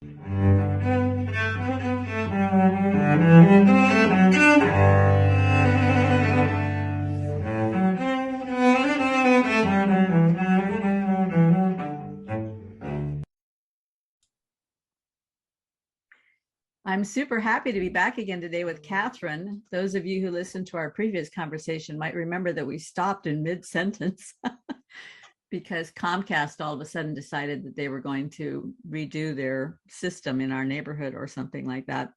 I'm super happy to be back again today with Kathryn. Those of you who listened to our previous conversation might remember that we stopped in mid-sentence because Comcast all of a sudden decided that they were going to redo their system in our neighborhood or something like that.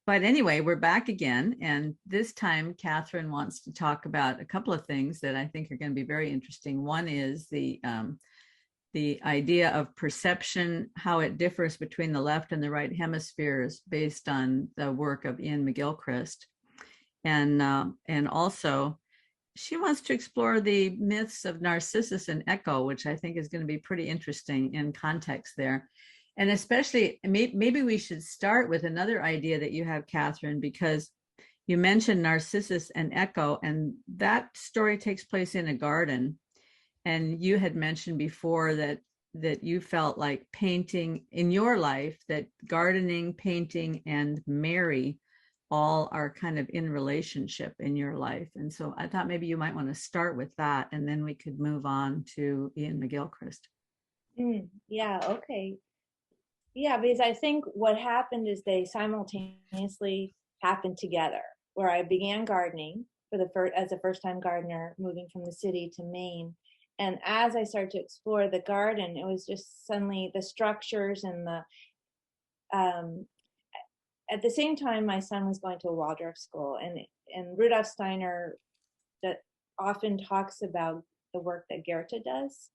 But anyway, we're back again. And this time, Kathryn wants to talk about a couple of things that I think are going to be very interesting. One is the idea of perception, how it differs between the left and the right hemispheres based on the work of Iain McGilchrist. And also, she wants to explore the myths of Narcissus and Echo, which I think is going to be pretty interesting in context there. And especially, maybe we should start with another idea that you have, Kathryn, because you mentioned Narcissus and Echo, and that story takes place in a garden. And you had mentioned before that you felt like painting in your life, that gardening, painting, and Mary all are kind of in relationship in your life. And so I thought maybe you might want to start with that, and then we could move on to Iain McGilchrist. Yeah, okay. Yeah, because I think what happened is they simultaneously happened together, where I began gardening as a first-time gardener, moving from the city to Maine. And as I started to explore the garden, it was just suddenly the structures and at the same time, my son was going to a Waldorf school, and Rudolph Steiner that often talks about the work that Goethe does.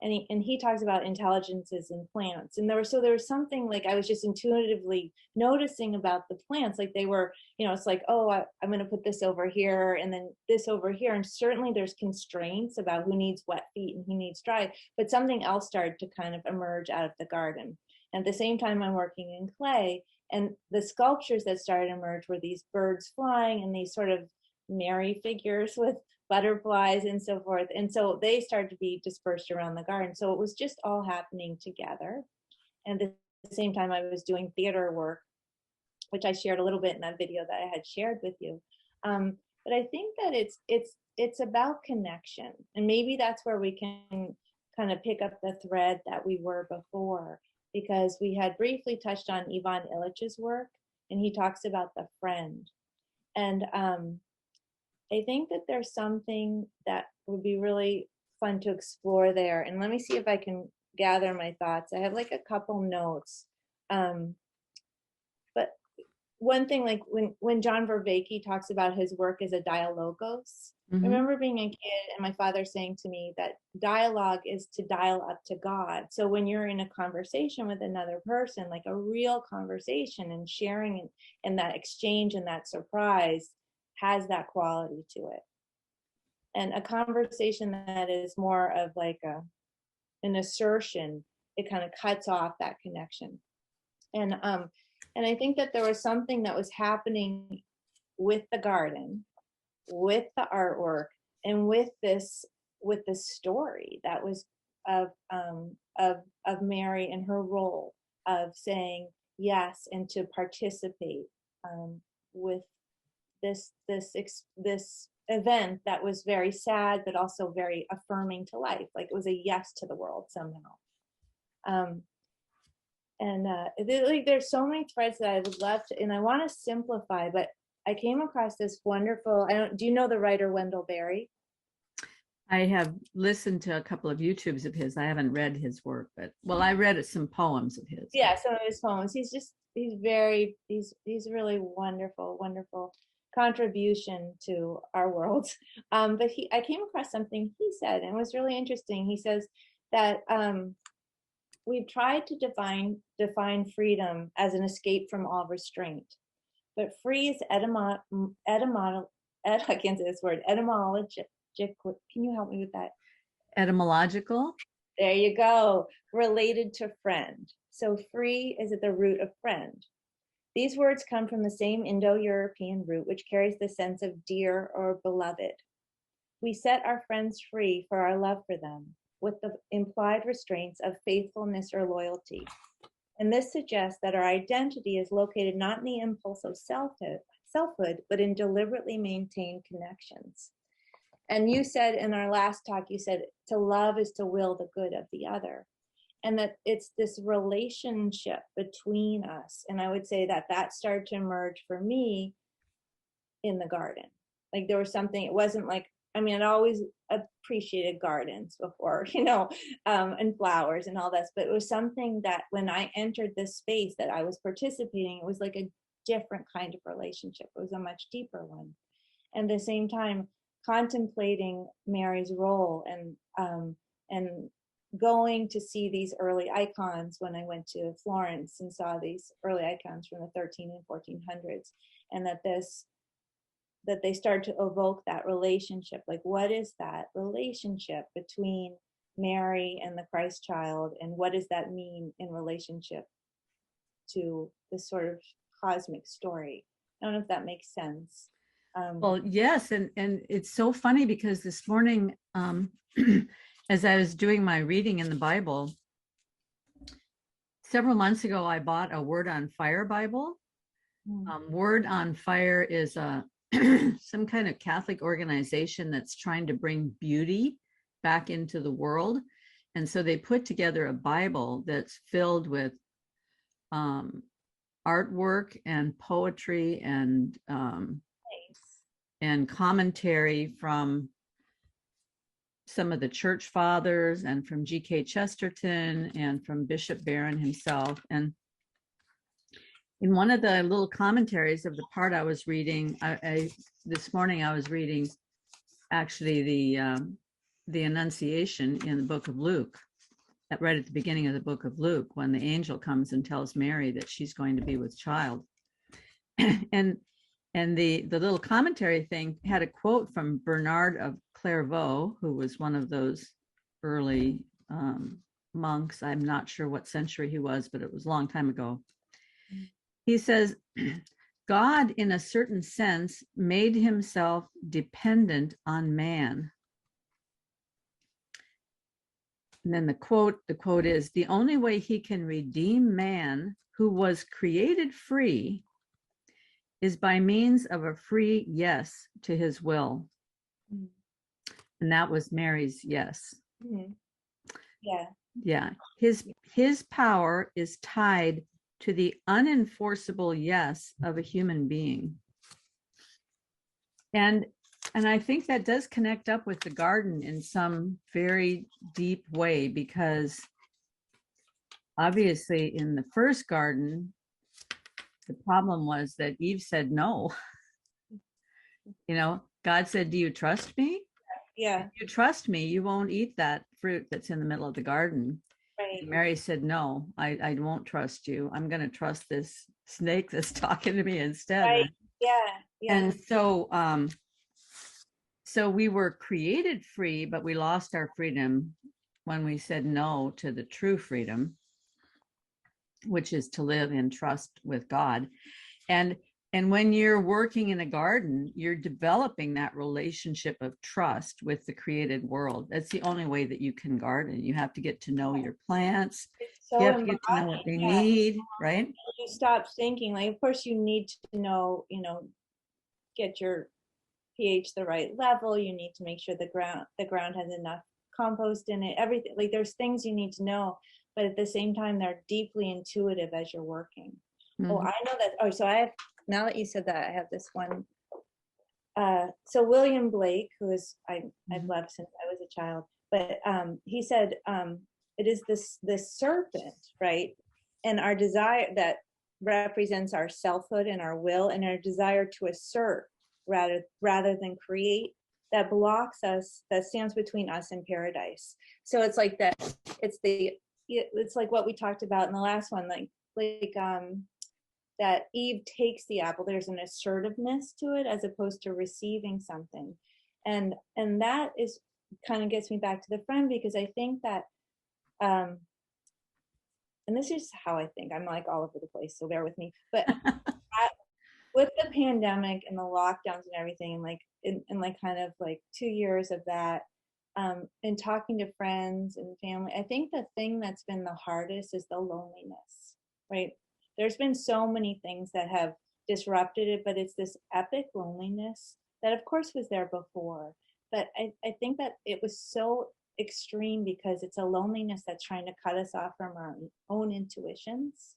And he talks about intelligences in plants. And there was something like I was just intuitively noticing about the plants, like they were, it's like, oh, I'm going to put this over here and then this over here. And certainly there's constraints about who needs wet feet and who needs dry, but something else started to kind of emerge out of the garden. And at the same time, I'm working in clay, and the sculptures that started to emerge were these birds flying and these sort of Mary figures with butterflies and so forth. And so they started to be dispersed around the garden. So it was just all happening together. And at the same time, I was doing theater work, which I shared a little bit in that video that I had shared with you. But I think that it's about connection. And maybe that's where we can kind of pick up the thread that we were before, because we had briefly touched on Ivan Illich's work, and he talks about the friend. And I think that there's something that would be really fun to explore there. And let me see if I can gather my thoughts. I have like a couple notes. But one thing, like when John Vervaeke talks about his work as a dialogos, I remember being a kid and my father saying to me that dialogue is to dial up to God. So when you're in a conversation with another person, like a real conversation and sharing and that exchange and that surprise has that quality to it. And a conversation that is more of like an assertion, it kind of cuts off that connection. And I think that there was something that was happening with the garden, with the artwork, and with this story that was of Mary and her role of saying yes and to participate with this event that was very sad but also very affirming to life, like it was a yes to the world somehow. There's so many threads that I would love to, and I want to simplify, but I came across this wonderful, do you know the writer Wendell Berry? I have listened to a couple of YouTubes of his. I haven't read his work, but I read some poems of his. Yeah, some of his poems. He's really wonderful contribution to our world. But I came across something he said, and it was really interesting. He says that we've tried to define freedom as an escape from all restraint, but free is I can't say this word, etymological. Can you help me with that? Etymological? There you go. Related to friend. So free is at the root of friend. These words come from the same Indo-European root, which carries the sense of dear or beloved. We set our friends free for our love for them, with the implied restraints of faithfulness or loyalty. And this suggests that our identity is located not in the impulse of selfhood, but in deliberately maintained connections. And you said in our last talk, you said to love is to will the good of the other. And that it's this relationship between us. And I would say that that started to emerge for me in the garden. Like there was something, it wasn't like, I mean, I'd always appreciated gardens before, and flowers and all this, but it was something that when I entered this space that I was participating, it was like a different kind of relationship. It was a much deeper one. And at the same time, contemplating Mary's role and going to see these early icons when I went to Florence and saw these early icons from the 13 and 1400s, and that they start to evoke that relationship. Like, what is that relationship between Mary and the Christ child, and what does that mean in relationship to this sort of cosmic story? I don't know if that makes sense. Well, yes, and it's so funny because this morning, as I was doing my reading in the Bible, several months ago, I bought a Word on Fire Bible. Word on Fire is some kind of Catholic organization that's trying to bring beauty back into the world. And so they put together a Bible that's filled with artwork and poetry and commentary from some of the church fathers and from G.K. Chesterton and from Bishop Barron himself. And in one of the little commentaries of the part I was reading, this morning I was reading actually the Annunciation in the book of Luke, right at the beginning of the book of Luke, when the angel comes and tells Mary that she's going to be with child. And the little commentary thing had a quote from Bernard of Clairvaux, who was one of those early monks. I'm not sure what century he was, but it was a long time ago. He says, God, in a certain sense, made himself dependent on man. And then the quote is, the only way he can redeem man who was created free is by means of a free yes to his will. Mm. And that was Mary's yes. Mm-hmm. Yeah. Yeah. His power is tied to the unenforceable yes of a human being. And I think that does connect up with the garden in some very deep way, because obviously in the first garden, the problem was that Eve said no. God said, do you trust me? Yeah. If you trust me, you won't eat that fruit that's in the middle of the garden. Right. And Mary said, no, I won't trust you. I'm going to trust this snake that's talking to me instead. Right. Yeah. And so we were created free, but we lost our freedom when we said no to the true freedom, which is to live in trust with God. And when you're working in a garden, you're developing that relationship of trust with the created world. That's the only way that you can garden. You have to get to know your plants. So you have to get to know what they need, right? You stop thinking, like, of course you need to know, get your pH the right level. You need to make sure the ground has enough compost in it, everything. Like, there's things you need to know, but at the same time, they're deeply intuitive as you're working. Mm-hmm. Oh, I know that. So now that you said that, I have this one. So William Blake, who is I've loved since I was a child, but he said it is this serpent, right, and our desire that represents our selfhood and our will and our desire to assert rather than create, that blocks us, that stands between us and paradise. So it's like that. It's like what we talked about in the last one, like that Eve takes the apple. There's an assertiveness to it as opposed to receiving something. And that is kind of gets me back to the friend, because I think that, and this is how I think, I'm like all over the place, so bear with me. But with the pandemic and the lockdowns and everything, and like kind of like 2 years of that, and talking to friends and family, I think the thing that's been the hardest is the loneliness. right? There's been so many things that have disrupted it, but it's this epic loneliness that of course was there before. But I think that it was so extreme because it's a loneliness that's trying to cut us off from our own intuitions.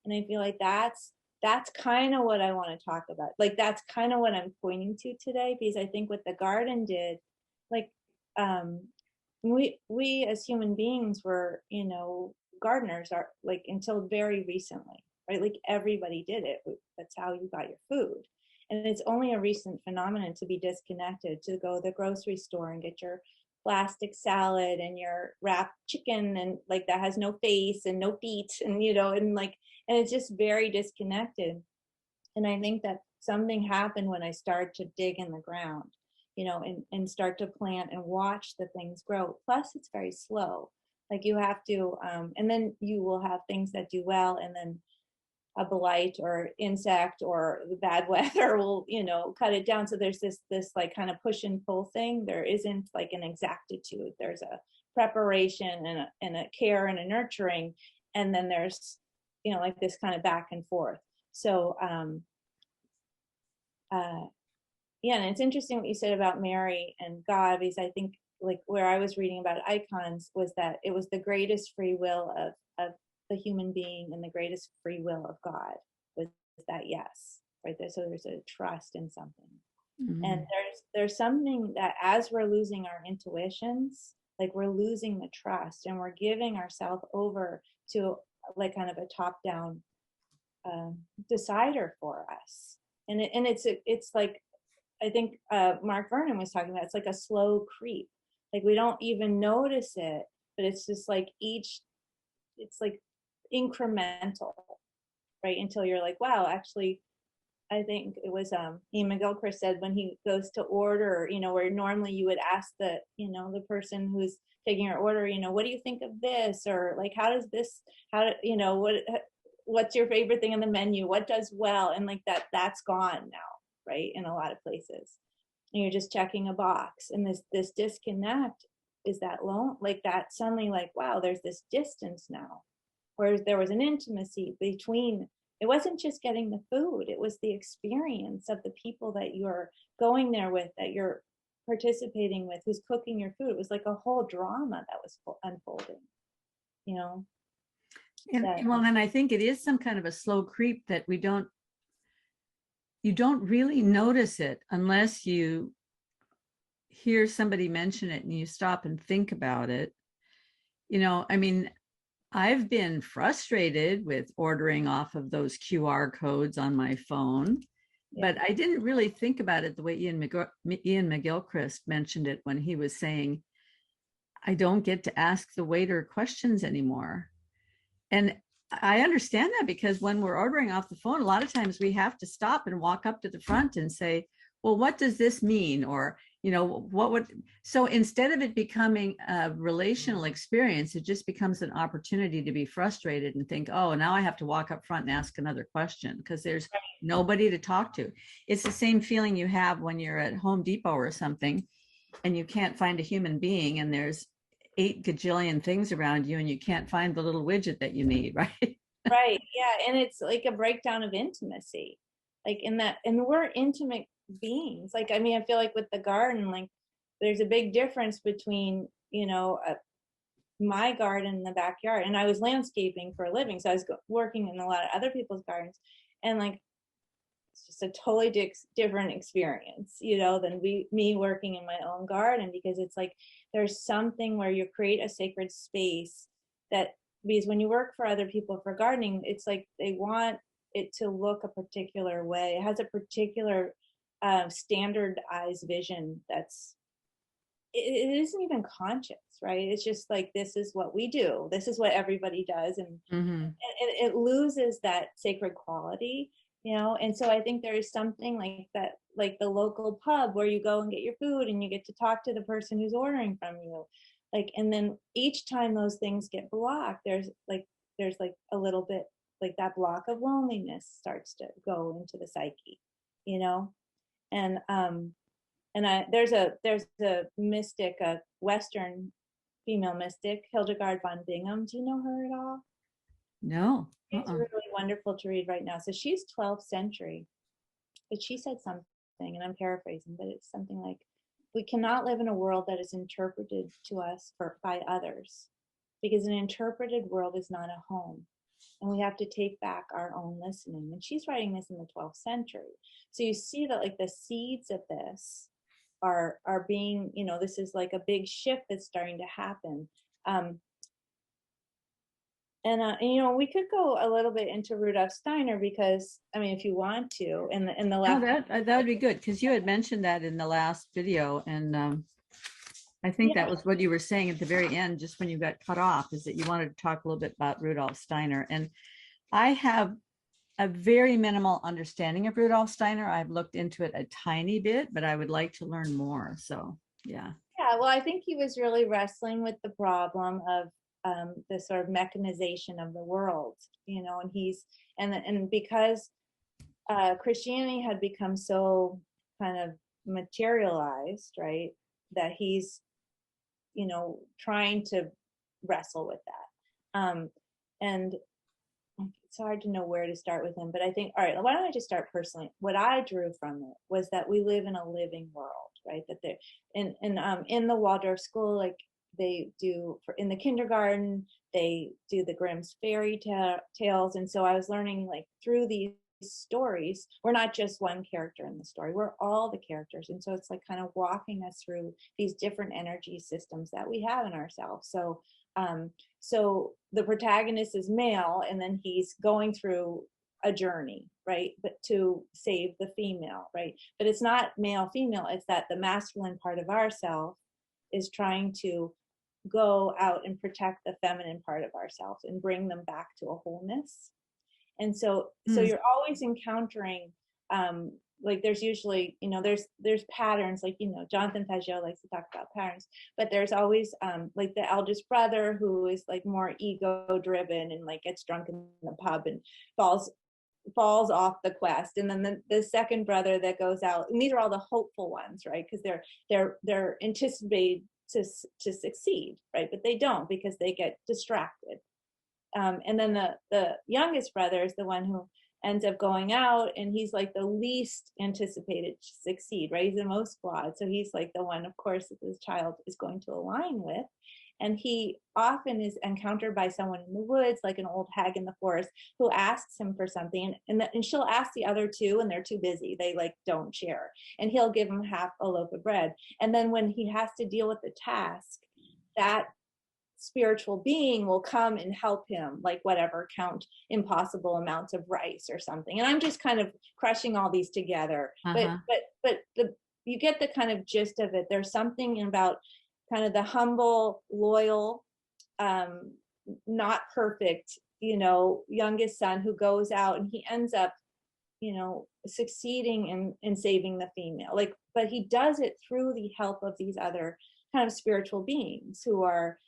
And I feel like that's kind of what I want to talk about. Like that's kind of what I'm pointing to today, because I think what the garden did, like we as human beings were, gardeners are like until very recently, right? Like everybody did it. That's how you got your food. And it's only a recent phenomenon to be disconnected, to go to the grocery store and get your plastic salad and your wrapped chicken and like that has no face and no feet and and it's just very disconnected. And I think that something happened when I started to dig in the ground, and start to plant and watch the things grow. Plus, it's very slow. Like you have to, and then you will have things that do well, and then a blight or insect or the bad weather will, cut it down. So there's this like kind of push and pull thing. There isn't like an exactitude. There's a preparation and a care and a nurturing, and then there's, like this kind of back and forth. So yeah, and it's interesting what you said about Mary and God, because I think like where I was reading about icons was that it was the greatest free will of the human being, and the greatest free will of God was that yes, right there. So there's a trust in something. Mm-hmm. And there's something that as we're losing our intuitions, like we're losing the trust, and we're giving ourselves over to like kind of a top-down decider for us. And it's like, I think Mark Vernon was talking about, it's like a slow creep. Like we don't even notice it, but it's just like it's like incremental, right? Until you're like, wow, actually, I think it was Iain McGilchrist said when he goes to order, where normally you would ask the person who's taking your order, what do you think of this? Or like, what's your favorite thing on the menu? What does well? And like that's gone now, right? In a lot of places. And you're just checking a box. And this disconnect is that like that suddenly like, wow, there's this distance now. Whereas there was an intimacy between, it wasn't just getting the food, it was the experience of the people that you're going there with, that you're participating with, who's cooking your food. It was like a whole drama that was unfolding, And I think it is some kind of a slow creep that you don't really notice it unless you hear somebody mention it and you stop and think about it. I mean, I've been frustrated with ordering off of those QR codes on my phone, but I didn't really think about it the way Iain McGilchrist mentioned it when he was saying, I don't get to ask the waiter questions anymore. And I understand that, because when we're ordering off the phone, a lot of times we have to stop and walk up to the front and say, well, what does this mean? Or, so instead of it becoming a relational experience, it just becomes an opportunity to be frustrated and think, oh, now I have to walk up front and ask another question because there's nobody to talk to. It's the same feeling you have when you're at Home Depot or something and you can't find a human being and there's 8 gajillion things around you and you can't find the little widget that you need, right? Right. Yeah. And it's like a breakdown of intimacy. Like and we're intimate beings. Like, I mean, I feel like with the garden, like there's a big difference between, my garden in the backyard, and I was landscaping for a living. So I was working in a lot of other people's gardens, and like, it's just a totally different experience, than me working in my own garden, because it's like, there's something where you create a sacred space because when you work for other people for gardening, it's like they want it to look a particular way. It has a particular standardized vision it isn't even conscious, right? It's just like, this is what we do. This is what everybody does. And, and it loses that sacred quality, And so I think there is something like that, like the local pub where you go and get your food and you get to talk to the person who's ordering from you. Like, and then each time those things get blocked, there's like a little bit like that block of loneliness starts to go into the psyche, and there's a mystic, a Western female mystic, Hildegard von Bingen. Do you know her at all? No. It's really wonderful to read right now. So she's 12th century, but she said something, and I'm paraphrasing, but it's something like, we cannot live in a world that is interpreted to us by others, because an interpreted world is not a home. And we have to take back our own listening. And she's writing this in the 12th century. So you see that like the seeds of this are being, this is like a big shift that's starting to happen. We could go a little bit into Rudolph Steiner, because if you want to, in the last. No, that would be good, because you had mentioned that in the last video, and I think that was what you were saying at the very end, just when you got cut off, is that you wanted to talk a little bit about Rudolph Steiner. And I have a very minimal understanding of Rudolph Steiner. I've looked into it a tiny bit, but I would like to learn more. So, yeah. Yeah, well, I think he was really wrestling with the problem of the sort of mechanization of the world, and because Christianity had become so kind of materialized, right, that he's trying to wrestle with that, and it's hard to know where to start with him. But I think, all right, why don't I just start personally? What I drew from it was that we live in a living world, right? That there, in the Waldorf school, like they do in the kindergarten, they do the Grimm's fairy tales, and so I was learning, like, through these stories, we're not just one character in the story, we're all the characters. And so it's like kind of walking us through these different energy systems that we have in ourselves. So the protagonist is male, and then he's going through a journey, right, but to save the female, right? But it's not male female, it's that the masculine part of ourself is trying to go out and protect the feminine part of ourselves and bring them back to a wholeness. And so you're always encountering, like, there's usually, there's patterns, like, Jonathan Pageau likes to talk about patterns, but there's always like the eldest brother who is like more ego driven and like gets drunk in the pub and falls off the quest, and then the second brother that goes out, and these are all the hopeful ones, right, because they're anticipated to succeed, right, but they don't, because they get distracted. And then the youngest brother is the one who ends up going out, and he's like the least anticipated to succeed, right? He's the most flawed. So he's like the one, of course, that this child is going to align with. And he often is encountered by someone in the woods, like an old hag in the forest, who asks him for something. And she'll ask the other two, and they're too busy. They like don't share. And he'll give him half a loaf of bread. And then when he has to deal with the task, that spiritual being will come and help him, like whatever, count impossible amounts of rice or something. And I'm just kind of crushing all these together. But you get the kind of gist of it. There's something about kind of the humble, loyal, not perfect, youngest son who goes out, and he ends up, succeeding in saving the female. Like, but he does it through the help of these other kind of spiritual beings who are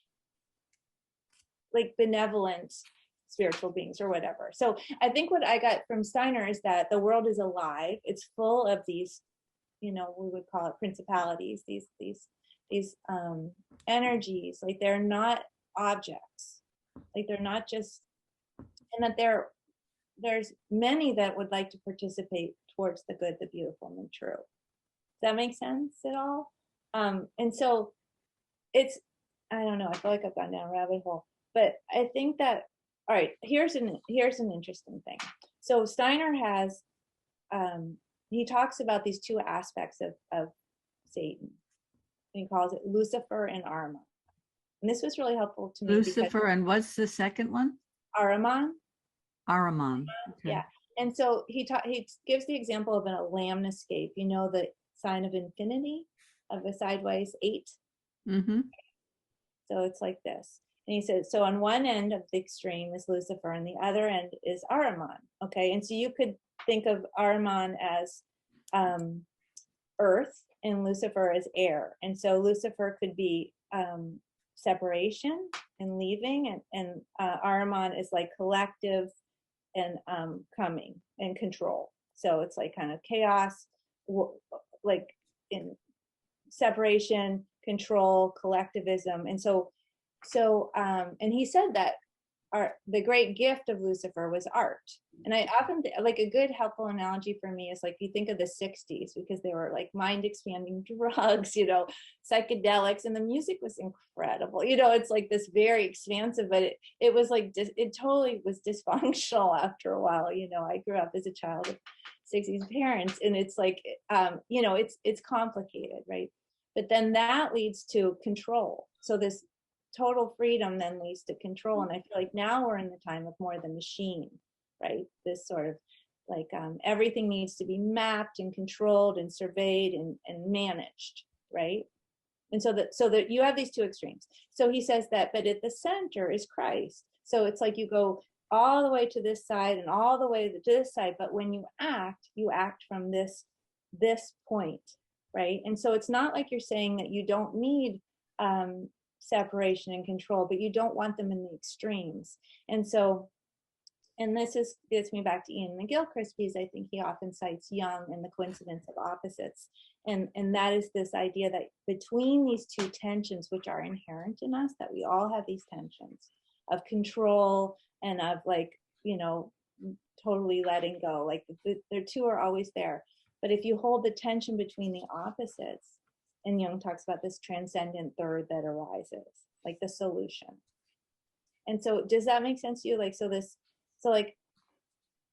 like benevolent spiritual beings or whatever. So I think what I got from Steiner is that the world is alive. It's full of these, we would call it principalities, these energies. Like, they're not objects. Like, they're not just, and that there's many that would like to participate towards the good, the beautiful, and the true. Does that make sense at all? And so it's, I don't know, I feel like I've gone down a rabbit hole. But I think that, all right, here's an interesting thing. So Steiner has, he talks about these two aspects of Satan. And he calls it Lucifer and Ahriman. And this was really helpful to me. Lucifer, and what's the second one? Ahriman. Ahriman. Okay. Yeah. And so he gives the example of a lemniscate, the sign of infinity, of a sideways 8. Mm-hmm. So it's like this. And he says, so on one end of the extreme is Lucifer, and the other end is Ahriman. Okay. And so you could think of Ahriman as earth, and Lucifer as air. And so Lucifer could be separation and leaving, and Ahriman is like collective and coming and control. So it's like kind of chaos, like in separation, control, collectivism. And so and he said that art, the great gift of Lucifer was art. And I often like a good helpful analogy for me is like you think of the 60s, because they were like mind expanding drugs, you know, psychedelics, and the music was incredible. You know, it's like this very expansive, but it was like it totally was dysfunctional after a while. You know, I grew up as a child of 60s parents, and it's like you know, it's complicated, right? But then that leads to control. So this total freedom then leads to control. And I feel like now we're in the time of more the machine, right? This sort of like everything needs to be mapped and controlled and surveyed and managed, right? And so that you have these two extremes. So he says that, but at the center is Christ. So it's like you go all the way to this side and all the way to this side, but when you act from this point, right? And so it's not like you're saying that you don't need separation and control, but you don't want them in the extremes. And so, and this gets me back to Iain McGilchrist, because I think he often cites Jung and the coincidence of opposites. And that is this idea that between these two tensions, which are inherent in us, that we all have these tensions of control and of like, you know, totally letting go, like the two are always there. But if you hold the tension between the opposites, and Jung talks about this transcendent third that arises, like the solution. And so does that make sense to you? Like, so like,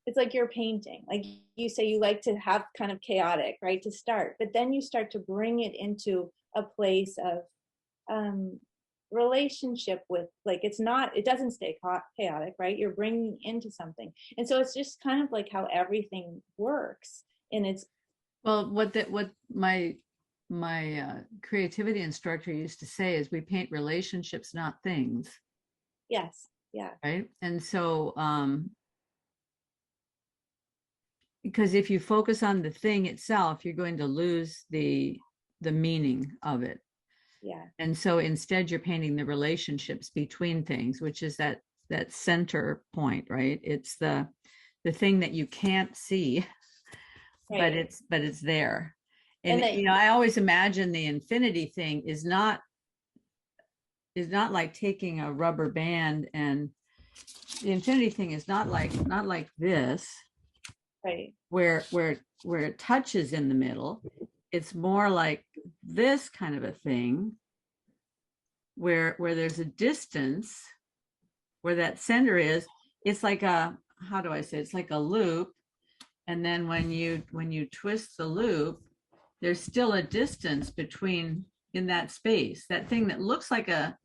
it's like you're painting, like you say you like to have kind of chaotic, right, to start, but then you start to bring it into a place of relationship with, like, it doesn't stay chaotic, right? You're bringing into something. And so it's just kind of like how everything works. And it's, well, what my creativity instructor used to say is we paint relationships, not things. yes, yeah, Right. And so because if you focus on the thing itself, you're going to lose the meaning of it. yeah, And so instead you're painting the relationships between things, which is that center point, right? It's the thing that you can't see, right. but it's there. And And you know, I always imagine the infinity thing is not like taking a rubber band, and the infinity thing is not like this, right, where it touches in the middle. It's more like this kind of a thing, where there's a distance, where that center is. It's like a, how do I say, it's like a loop, and then when you twist the loop, there's still a distance between, in that space. That thing that looks like a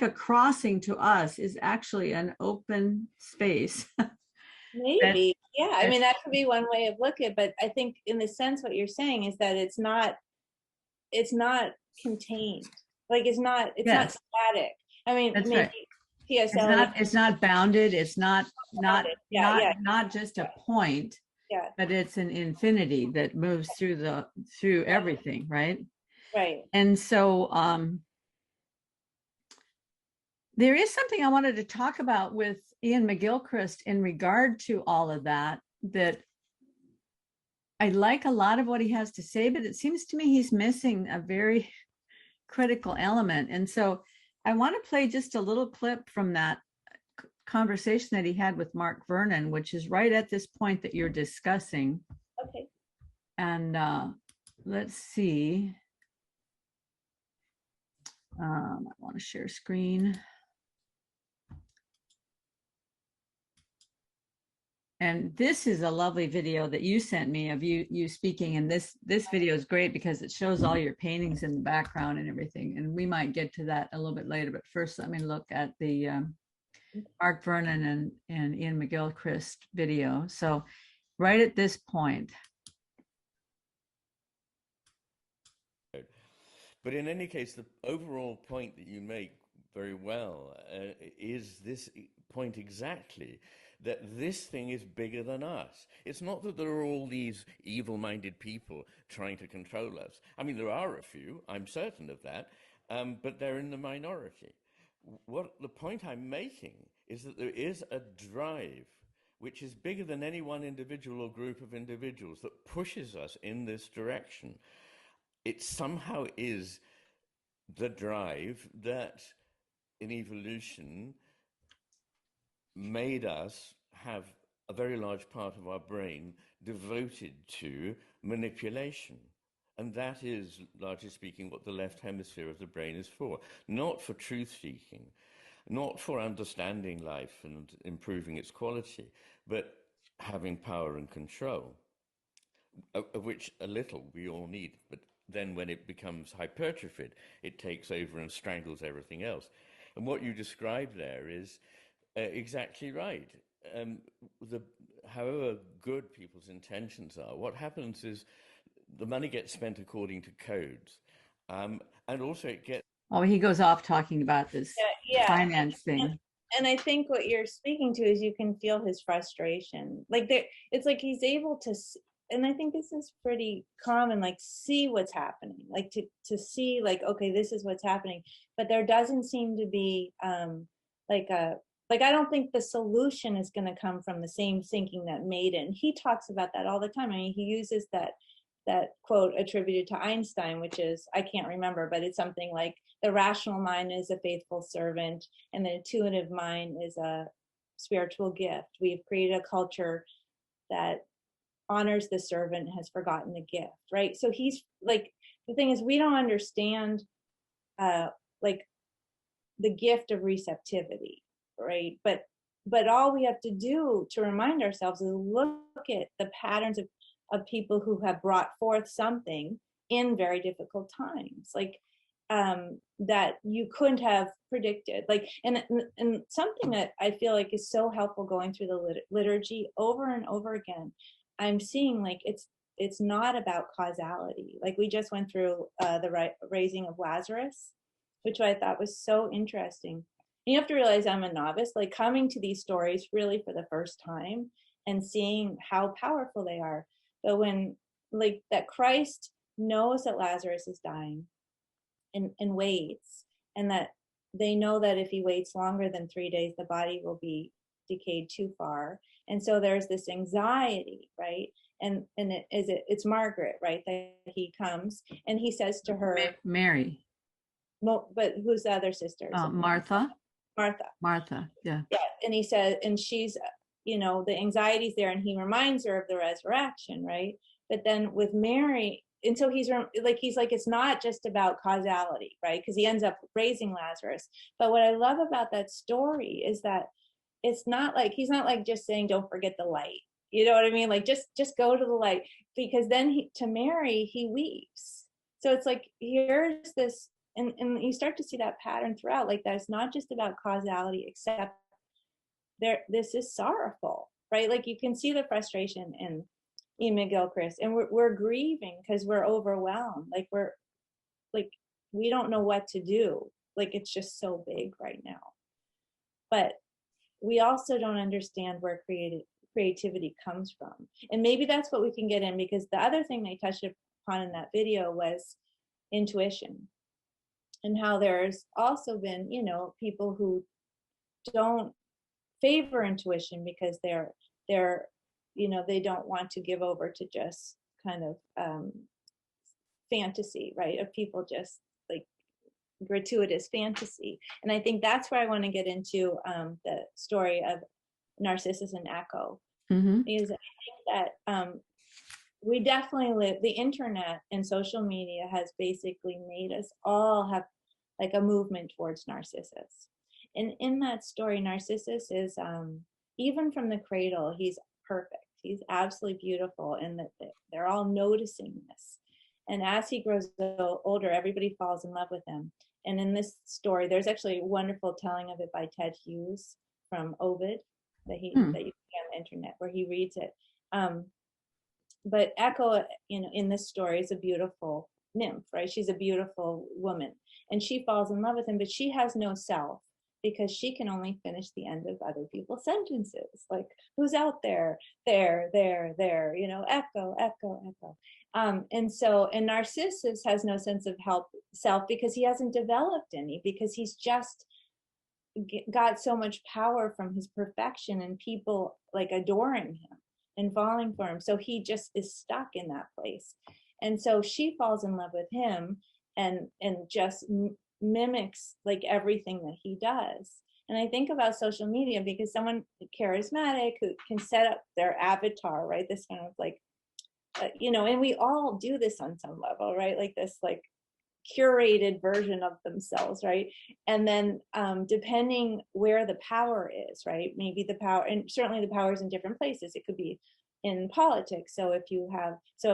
crossing to us is actually an open space. maybe, yeah. I mean, that could be one way of looking, but I think in the sense what you're saying is that it's not contained. Like it's not Yes, static. I mean, that's maybe right. T.S. It's Eliot. not bounded. It's not Yeah, not just a point, yeah, but it's an infinity that moves through everything, right? right. And so there is something I wanted to talk about with Iain McGilchrist in regard to all of that, that I like a lot of what he has to say, but it seems to me he's missing a very critical element. And so I want to play just a little clip from that conversation that he had with Mark Vernon, which is right at this point that you're discussing. Okay. And let's see. I want to share screen. And this is a lovely video that you sent me of you speaking. And this video is great because it shows all your paintings in the background and everything. And we might get to that a little bit later. But first, let me look at the Mark Vernon and Iain McGilchrist video. So right at this point. But in any case, the overall point that you make very well is this point exactly, that this thing is bigger than us. It's not that there are all these evil-minded people trying to control us. I mean, there are a few, I'm certain of that, but they're in the minority. What the point I'm making is that there is a drive which is bigger than any one individual or group of individuals that pushes us in this direction. It somehow is the drive that in evolution made us have a very large part of our brain devoted to manipulation. And that is, largely speaking, what the left hemisphere of the brain is for. Not for truth-seeking, not for understanding life and improving its quality, but having power and control, of which a little we all need. But then when it becomes hypertrophied, it takes over and strangles everything else. And what you described there is exactly right. However good people's intentions are, what happens is the money gets spent according to codes. And also it gets... Oh, he goes off talking about this finance thing. And I think what you're speaking to is you can feel his frustration. Like it's like he's able to, and I think this is pretty common, like see what's happening, like to see like, okay, this is what's happening. But there doesn't seem to be I don't think the solution is going to come from the same thinking that made it. And he talks about that all the time. I mean, he uses that quote attributed to Einstein, which is, I can't remember, but it's something like the rational mind is a faithful servant and the intuitive mind is a spiritual gift. We've created a culture that honors the servant and has forgotten the gift, right? So he's like, the thing is, we don't understand like the gift of receptivity, right? But all we have to do to remind ourselves is look at the patterns of people who have brought forth something in very difficult times, like that you couldn't have predicted. Like, and something that I feel like is so helpful going through the liturgy over and over again, I'm seeing like it's not about causality. Like we just went through the raising of Lazarus, which I thought was so interesting. You have to realize I'm a novice, like coming to these stories really for the first time and seeing how powerful they are. But when like that Christ knows that Lazarus is dying and waits, and that they know that if he waits longer than 3 days, the body will be decayed too far. And so there's this anxiety, right? And it's Margaret, right? That he comes and he says to her, Mary. But who's the other sister? Martha. Yeah. And he said, and she's, the anxiety's there, and he reminds her of the resurrection, right? But then with Mary, and so he's like, it's not just about causality, right? Because he ends up raising Lazarus. But what I love about that story is that it's not like, he's not like just saying, don't forget the light. You know what I mean? Like, just go to the light, because then to Mary, he weeps. So it's like, here's this, and you start to see that pattern throughout, like that's not just about causality, except this is sorrowful, right? Like you can see the frustration in Iain McGilchrist, and we're grieving because we're overwhelmed. Like we don't know what to do. Like it's just so big right now. But we also don't understand where creativity comes from. And maybe that's what we can get in, because the other thing they touched upon in that video was intuition, and how there's also been, people who don't favor intuition because they're they don't want to give over to just kind of fantasy, right? Of people just like gratuitous fantasy. And I think that's where I want to get into the story of Narcissus and Echo. Mm-hmm. Because I think that we definitely live, the internet and social media has basically made us all have like a movement towards Narcissus. And in that story, Narcissus is, even from the cradle, he's perfect. He's absolutely beautiful, and that they're all noticing this. And as he grows older, everybody falls in love with him. And in this story, there's actually a wonderful telling of it by Ted Hughes from Ovid that you can see on the internet, where he reads it. But Echo, in this story, is a beautiful nymph, right? She's a beautiful woman, and she falls in love with him, but she has no self, because she can only finish the end of other people's sentences. Like, who's out there? There, echo, echo, echo. And Narcissus has no sense of self, because he hasn't developed any, because he's just got so much power from his perfection and people like adoring him and falling for him. So he just is stuck in that place. And so she falls in love with him and just mimics like everything that he does. And I think about social media because someone charismatic who can set up their avatar, right? This kind of like, and we all do this on some level, right? Like this, like curated version of themselves, right? And then depending where the power is, right? Maybe the power, and certainly the power is in different places. It could be in politics. So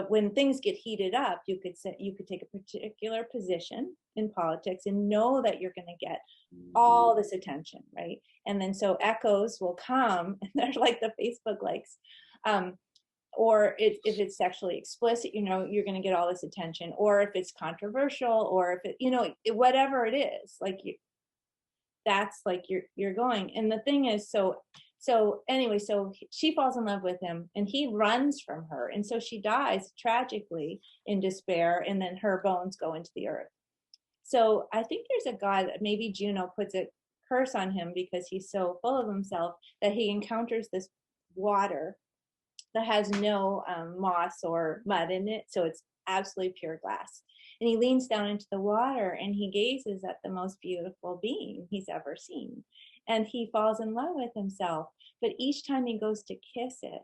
when things get heated up, you could take a particular position in politics and know that you're going to get all this attention, right? And then so echoes will come, and they're like the Facebook likes. Or if it's sexually explicit, you're going to get all this attention. Or if it's controversial, or if it, whatever it is, like that's like you're going. And the thing is, so anyway, so she falls in love with him, and he runs from her, and so she dies tragically in despair, and then her bones go into the earth. So I think there's a god, maybe Juno puts a curse on him because he's so full of himself that he encounters this water that has no moss or mud in it, so it's absolutely pure glass. And he leans down into the water and he gazes at the most beautiful being he's ever seen. And he falls in love with himself. But each time he goes to kiss it,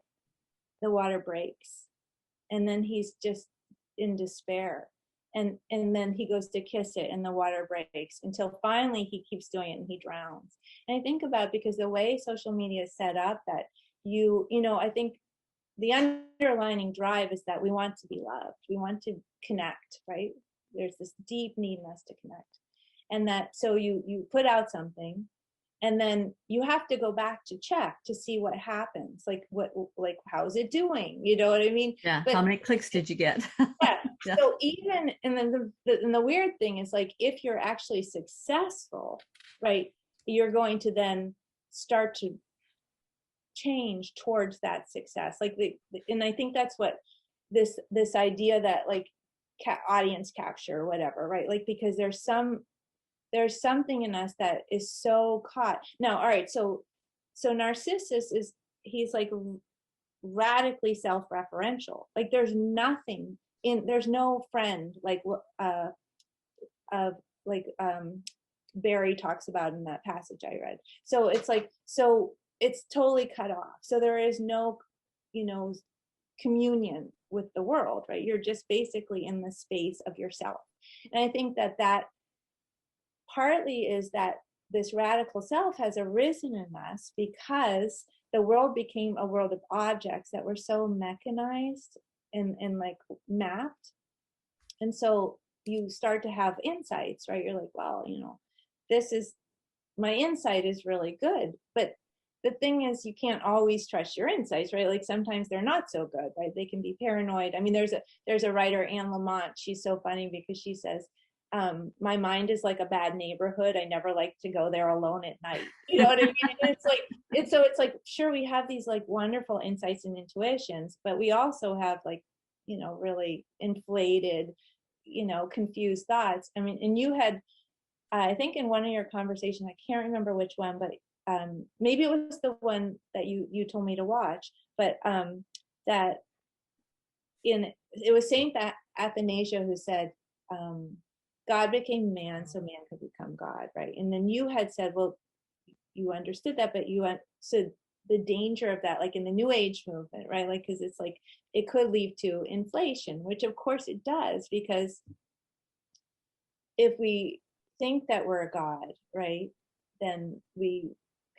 the water breaks. And then he's just in despair. And then he goes to kiss it and the water breaks until finally he keeps doing it and he drowns. And I think about, because the way social media is set up, that I think the underlining drive is that we want to be loved. We want to connect, right? There's this deep need in us to connect. And that, so you put out something, and then you have to go back to check to see what happens. Like how's it doing? You know what I mean? Yeah. But how many clicks did you get? yeah. Yeah. So even, and then the weird thing is, like, if you're actually successful, right, you're going to then start to change towards that success. Like and I think that's what this idea that like audience capture or whatever, right? Like, because there's something in us that is so caught. Now, all right, so Narcissus he's like radically self-referential. Like there's no friend like Berry talks about in that passage I read. So it's like, it's totally cut off. So there is no, communion with the world, right? You're just basically in the space of yourself. And I think that partly is that this radical self has arisen in us because the world became a world of objects that were so mechanized and like mapped. And so you start to have insights, right? You're like, well, my insight is really good, but the thing is, you can't always trust your insights, right? Like sometimes they're not so good, right? They can be paranoid. I mean, there's a writer, Anne Lamott. She's so funny because she says, my mind is like a bad neighborhood. I never like to go there alone at night. You know what I mean? It's like, sure, we have these like wonderful insights and intuitions, but we also have like, really inflated, confused thoughts. I mean, and you had, I think in one of your conversations, I can't remember which one, but maybe it was the one that you told me to watch, but that it was Saint Athanasius who said, God became man so man could become God, right? And then you had said, well, you understood that, but you said the danger of that, like in the New Age movement, right? Like, because it's like it could lead to inflation, which of course it does, because if we think that we're a God, right, then we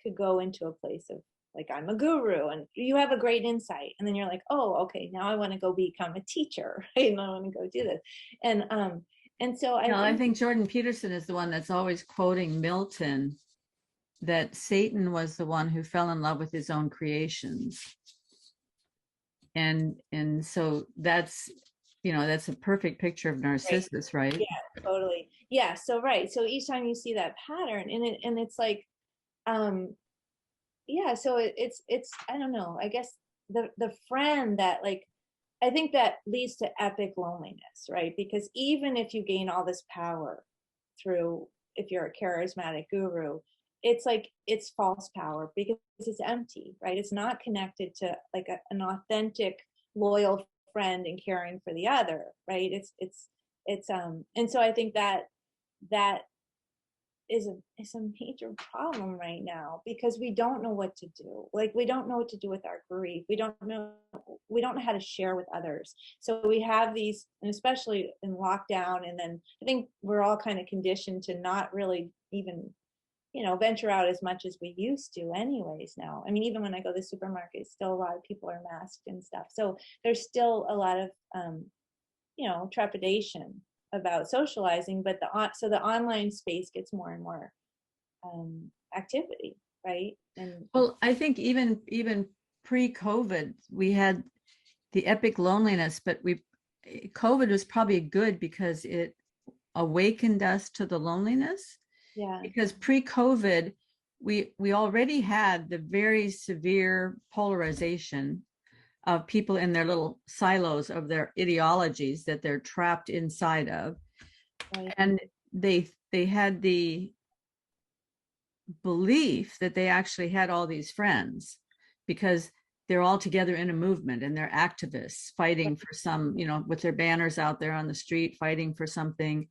could go into a place of like, I'm a guru and you have a great insight, and then you're like, oh, okay, now I want to go become a teacher, right? And I want to go do this, and so I think Jordan Peterson is the one that's always quoting Milton, that Satan was the one who fell in love with his own creations, and so that's that's a perfect picture of Narcissus, right? Yeah, totally. Yeah, so right, so each time you see that pattern, and it's like, yeah, so it's I don't know, I guess the friend that, like, I think that leads to epic loneliness, right? Because even if you gain all this power through, if you're a charismatic guru, it's like, it's false power because it's empty, right? It's not connected to like an authentic, loyal friend and caring for the other, right? It's and so I think that is a major problem right now, because we don't know what to do. Like, we don't know what to do with our grief. We don't know how to share with others. So we have these, and especially in lockdown, and then I think we're all kind of conditioned to not really even, venture out as much as we used to anyways now. I mean, even when I go to the supermarket, still a lot of people are masked and stuff. So there's still a lot of, trepidation about socializing, but the online space gets more and more activity, right? And Well, I think even pre-COVID, we had the epic loneliness, but COVID was probably good because it awakened us to the loneliness. yeah, Because pre-COVID, we already had the very severe polarization of people in their little silos of their ideologies that they're trapped inside of. right, And they had the belief that they actually had all these friends because they're all together in a movement and they're activists fighting for some, with their banners out there on the street, fighting for something.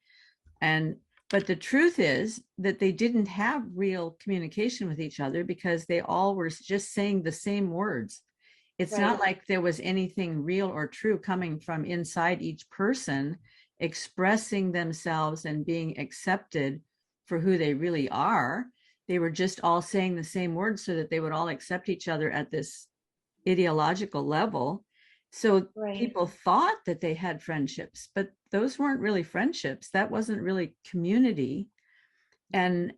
But the truth is that they didn't have real communication with each other because they all were just saying the same words. It's right, not like there was anything real or true coming from inside each person, expressing themselves and being accepted for who they really are. They were just all saying the same words so that they would all accept each other at this ideological level. So right, people thought that they had friendships, but those weren't really friendships. That wasn't really community. And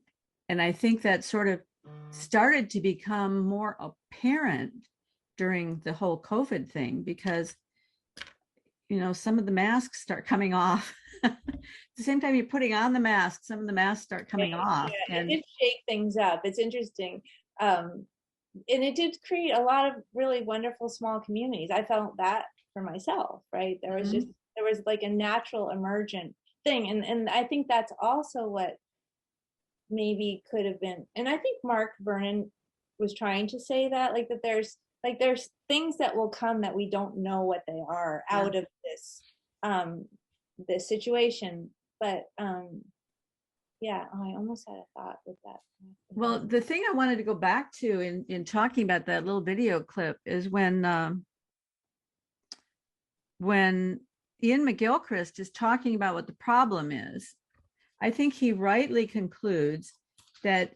I think that sort of started to become more apparent during the whole COVID thing because, some of the masks start coming off. At the same time you're putting on the mask, some of the masks start coming off. yeah, And it did shake things up. It's interesting. And it did create a lot of really wonderful small communities. I felt that for myself, right? There was like a natural emergent thing. And I think that's also what maybe could have been, and I think Vernon was trying to say that, like, that there's things that will come that we don't know what they are out of this situation. But yeah, I almost had a thought with that. well, the thing I wanted to go back to in talking about that little video clip is when Iain McGilchrist is talking about what the problem is. I think he rightly concludes that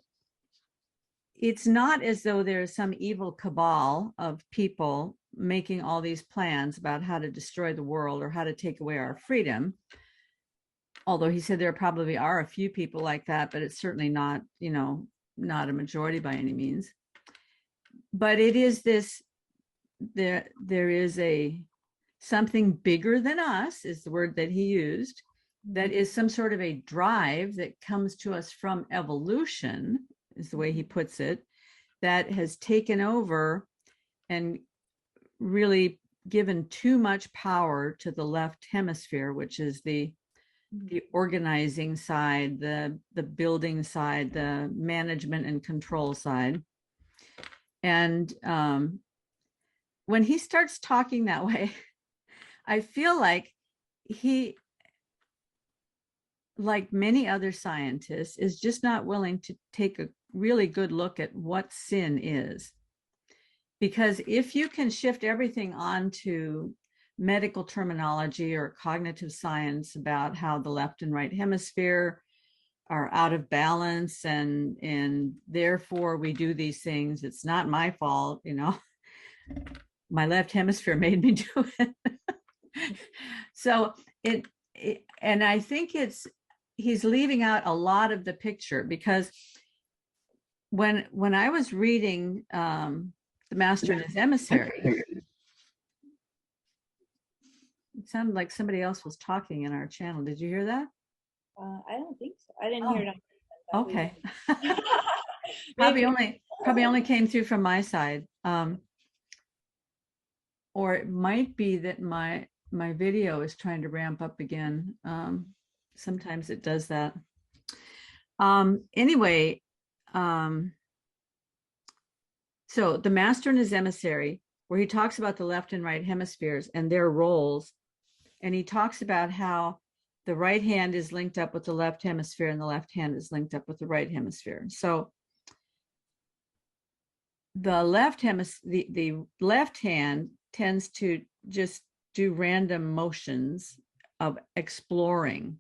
it's not as though there's some evil cabal of people making all these plans about how to destroy the world or how to take away our freedom. Although he said there probably are a few people like that, but it's certainly not, not a majority by any means. But it is this, there is something bigger than us, is the word that he used, that is some sort of a drive that comes to us from evolution, is the way he puts it, that has taken over and really given too much power to the left hemisphere, which is the organizing side, the building side, the management and control side. And when he starts talking that way, I feel like he, like many other scientists, is just not willing to take a really good look at what sin is. Because if you can shift everything onto medical terminology or cognitive science about how the left and right hemisphere are out of balance and therefore we do these things, it's not my fault, my left hemisphere made me do it. So and I think he's leaving out a lot of the picture, because when I was reading The Master and His Emissary, it sounded like somebody else was talking in our channel. Did you hear that? I don't think so. I didn't hear it. Okay. probably only came through from my side. Or it might be that my video is trying to ramp up again. Sometimes it does that. Anyway, so The Master and His Emissary, where he talks about the left and right hemispheres and their roles. And he talks about how the right hand is linked up with the left hemisphere and the left hand is linked up with the right hemisphere. So the left hand tends to just do random motions of exploring,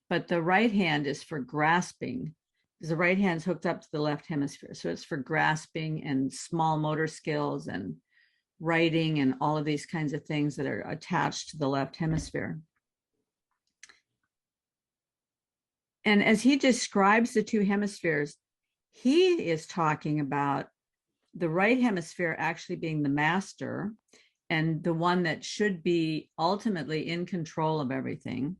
but the right hand is for grasping, because the right hand is hooked up to the left hemisphere. So it's for grasping and small motor skills and writing and all of these kinds of things that are attached to the left hemisphere. And as he describes the two hemispheres, he is talking about the right hemisphere actually being the master and the one that should be ultimately in control of everything.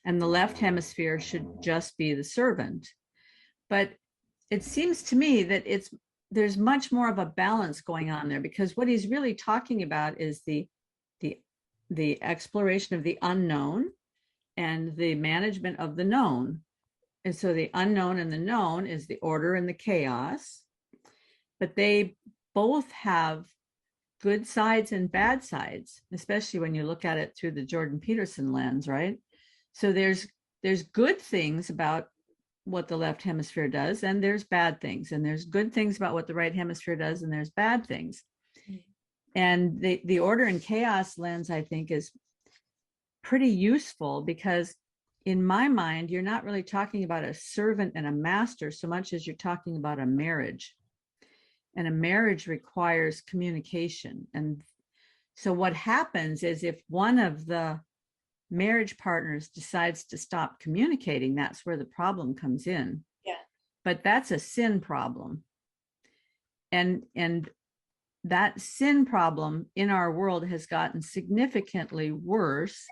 And the left hemisphere should just be the servant. But it seems to me that there's much more of a balance going on there, because what he's really talking about is the exploration of the unknown and the management of the known. And so the unknown and the known is the order and the chaos, but they both have good sides and bad sides, especially when you look at it through the Jordan Peterson lens, right? So there's good things about what the left hemisphere does, and there's bad things, and there's good things about what the right hemisphere does, and there's bad things. And the order and chaos lens, I think, is pretty useful, because in my mind, you're not really talking about a servant and a master so much as you're talking about a marriage. And a marriage requires communication. And so what happens is, if one of the marriage partners decides to stop communicating, that's where the problem comes in. Yeah. But that's a sin problem. And that sin problem in our world has gotten significantly worse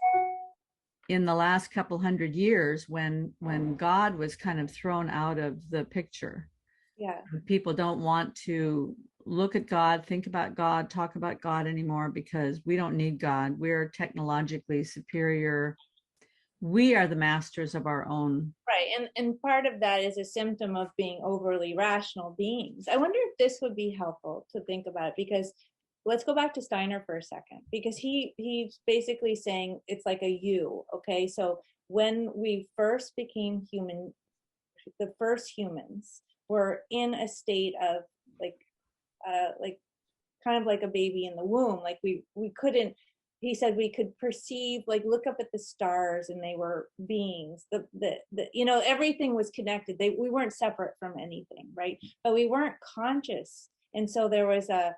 in the last couple hundred years, when God was kind of thrown out of the picture. Yeah. People don't want to look at God, think about God, talk about God anymore, because we don't need God. We're technologically superior. We are the masters of our own. Right. And part of that is a symptom of being overly rational beings. I wonder if this would be helpful to think about, because let's go back to Steiner for a second, because he's basically saying it's like a you. Okay. So when we first became human, the first humans were in a state of like kind of like a baby in the womb. Like we couldn't, he said we could perceive, like look up at the stars and they were beings, the everything was connected. We weren't separate from anything, right? But we weren't conscious. And so there was a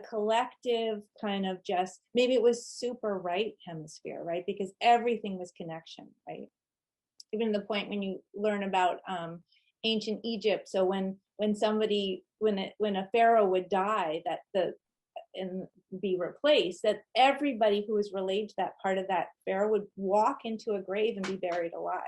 collective kind of, just maybe it was super right hemisphere, right? Because everything was connection, right? Even the point when you learn about ancient Egypt. So when a pharaoh would die, and be replaced, that everybody who was related to that part of that pharaoh would walk into a grave and be buried alive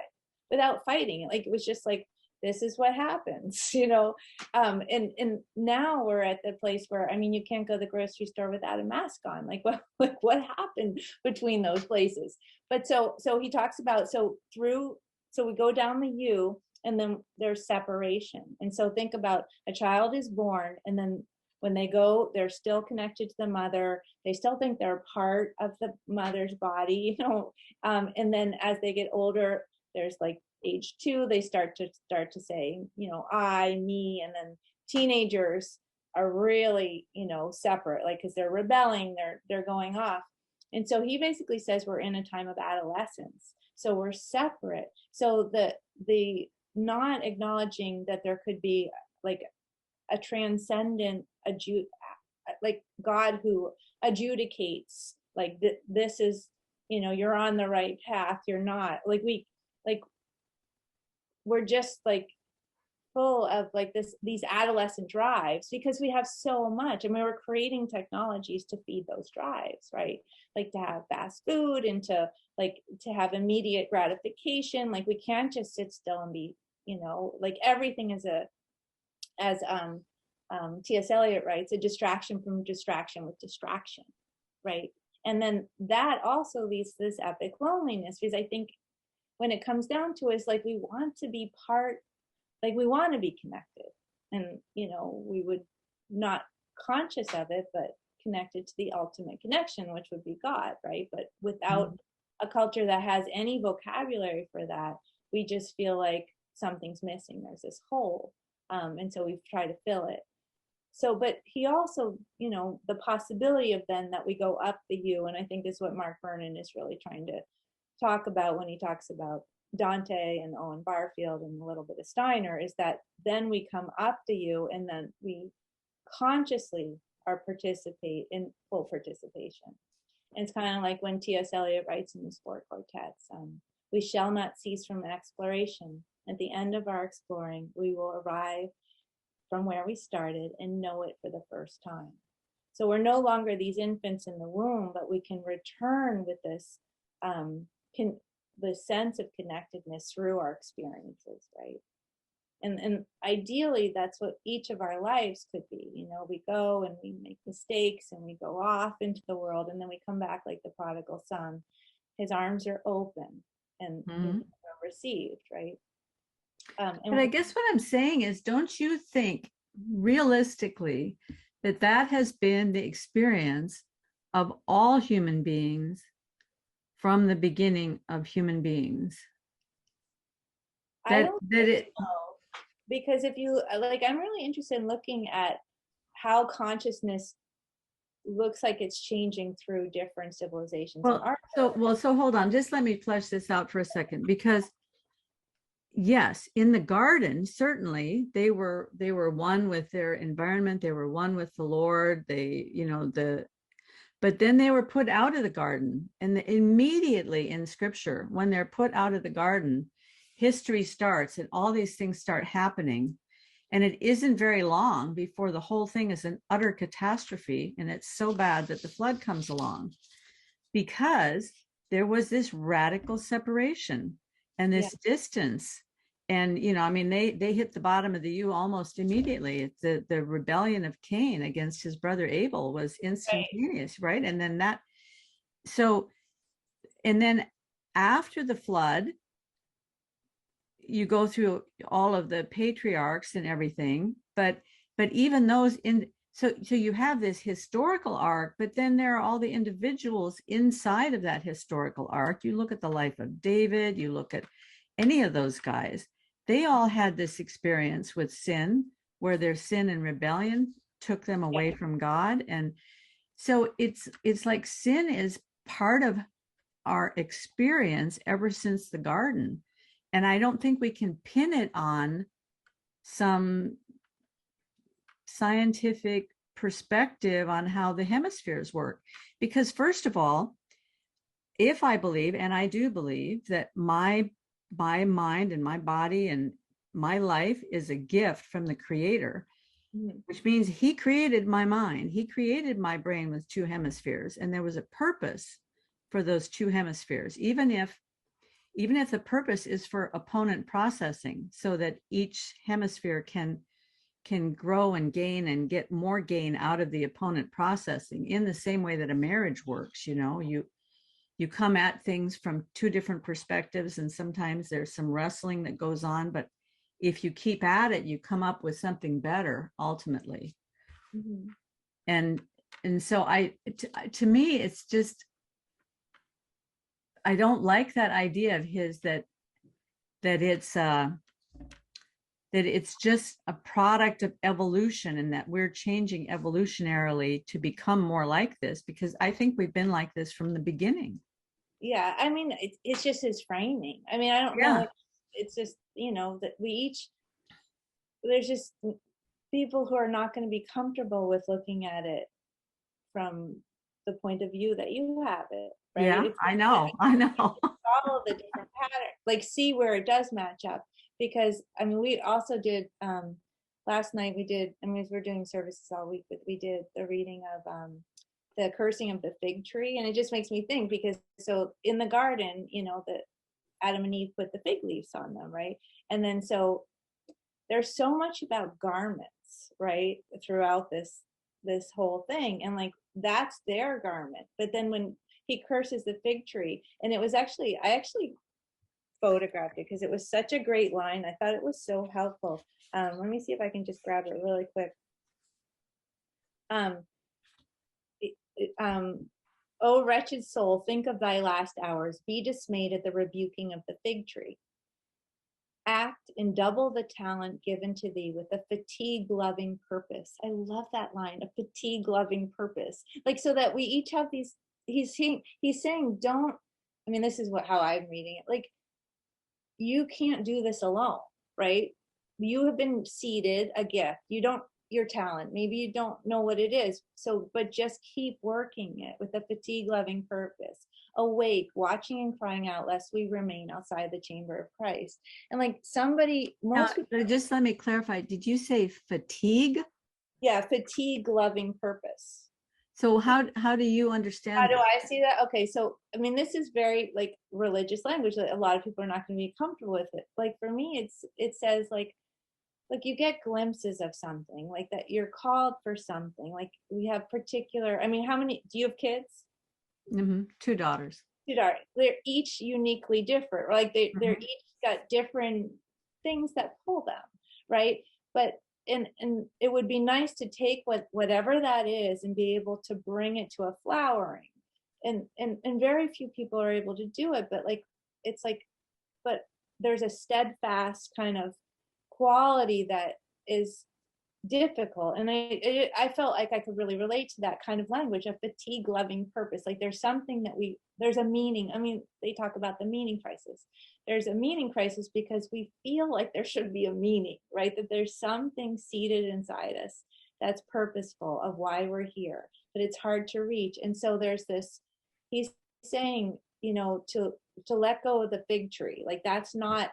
without fighting. Like it was just like, this is what happens, and now we're at the place where, I mean, you can't go to the grocery store without a mask on. Like what happened between those places? But so he talks about, so we go down the U, and then there's separation. And so think about, a child is born, and then when they go, they're still connected to the mother. They still think they're part of the mother's body, and then as they get older, there's like age 2, they start to say, I, me, and then teenagers are really, separate, like, because they're rebelling, they're going off. And so he basically says we're in a time of adolescence. So we're separate. So the not acknowledging that there could be like a transcendent like God who adjudicates, like this is, you're on the right path, you're not, we're just like full of like these adolescent drives, because we have so much, and we were creating technologies to feed those drives, right? Like to have fast food and to have immediate gratification. Like we can't just sit still and be, like everything is as T.S. Eliot writes, a distraction from distraction with distraction, right? And then that also leads to this epic loneliness, because I think when it comes down to it, it's like we want to be part, like we want to be connected, and we would not conscious of it, but connected to the ultimate connection, which would be God, right? But without a culture that has any vocabulary for that, we just feel like something's missing. There's this hole. And so we try to fill it. So, but he also, the possibility of then that we go up the U, and I think is what Mark Vernon is really trying to talk about when he talks about Dante and Owen Barfield and a little bit of Steiner, is that then we come up the U and then we consciously are participate in full participation. And it's kind of like when T.S. Eliot writes in his four quartets, we shall not cease from exploration. At the end of our exploring, we will arrive from where we started and know it for the first time. So we're no longer these infants in the womb, but we can return with this, the sense of connectedness through our experiences, right? And ideally, that's what each of our lives could be. We go and we make mistakes and we go off into the world, and then we come back like the prodigal son. His arms are open and received, right? But I guess what I'm saying is, don't you think realistically that has been the experience of all human beings from the beginning of human beings? I don't think so. Because if you like, I'm really interested in looking at how consciousness looks like it's changing through different civilizations. So hold on, just let me flesh this out for a second, because yes, in the garden, certainly they were one with their environment, they were one with the Lord, but then they were put out of the garden, and immediately in scripture, when they're put out of the garden, history starts and all these things start happening. And it isn't very long before the whole thing is an utter catastrophe. And it's so bad that the flood comes along, because there was this radical separation and this distance. And, they hit the bottom of the U almost immediately. The rebellion of Cain against his brother Abel was instantaneous, right? And then and then after the flood, you go through all of the patriarchs and everything, but even those so you have this historical arc, but then there are all the individuals inside of that historical arc. You look at the life of David, you look at any of those guys, they all had this experience with sin, where their sin and rebellion took them away from God. And so it's like sin is part of our experience ever since the garden. And I don't think we can pin it on some scientific perspective on how the hemispheres work. Because first of all, if I believe, and I do believe, that my mind and my body and my life is a gift from the Creator, which means he created my mind, he created my brain with two hemispheres, and there was a purpose for those two hemispheres, even if the purpose is for opponent processing, so that each hemisphere can grow and gain and get more gain out of the opponent processing, in the same way that a marriage works. You come at things from two different perspectives, and sometimes there's some wrestling that goes on, but if you keep at it, you come up with something better ultimately. And so to me, it's just, I don't like that idea of his that it's just a product of evolution, and that we're changing evolutionarily to become more like this, because I think we've been like this from the beginning. Yeah, I mean, it's just his framing. I mean, I don't know. It's just, that there's just people who are not going to be comfortable with looking at it from the point of view that you have it. Right? Yeah, I know. All of the different patterns, like see where it does match up. Because I mean, we also did last night. We're doing services all week, but we did the reading of the cursing of the fig tree, and it just makes me think, because so in the garden, that Adam and Eve put the fig leaves on them, right? And then so there's so much about garments, right, throughout this whole thing, and like that's their garment. But then when he curses the fig tree, and I actually photographed it because it was such a great line. I thought it was so helpful. Let me see if I can just grab it really quick. O wretched soul, think of thy last hours. Be dismayed at the rebuking of the fig tree. Act in double the talent given to thee with a fatigue-loving purpose. I love that line, a fatigue-loving purpose. Like, so that we each have these, he's saying, don't, I mean, this is how I'm reading it. Like, you can't do this alone, right? You have been seeded a gift. You don't, your talent, maybe you don't know what it is. So, but just keep working it with a fatigue-loving purpose. Awake, watching and crying out, lest we remain outside the chamber of Christ. And like somebody, most Now, just let me clarify. Did you say fatigue? yeah, fatigue-loving purpose. So how do you understand How do that? I see that? Okay, so I mean, this is very like religious language that a lot of people are not going to be comfortable with it. Like for me, it says like you get glimpses of something, like that you're called for something. Like we have particular. I mean, how many do you have kids? Mm-hmm. 2 daughters. 2 daughters. They're each uniquely different. Like they're Mhm. each got different things that pull them, right? But and it would be nice to take whatever that is and be able to bring it to a flowering. And very few people are able to do it, but like it's like, but there's a steadfast kind of quality that is difficult. And I felt like I could really relate to that kind of language, a fatigue loving purpose. Like there's something that there's a meaning. I mean, they talk about the meaning crisis. There's a meaning crisis because we feel like there should be a meaning, right? That there's something seated inside us that's purposeful of why we're here, but it's hard to reach. And so there's this, he's saying, you know, to let go of the fig tree. Like that's not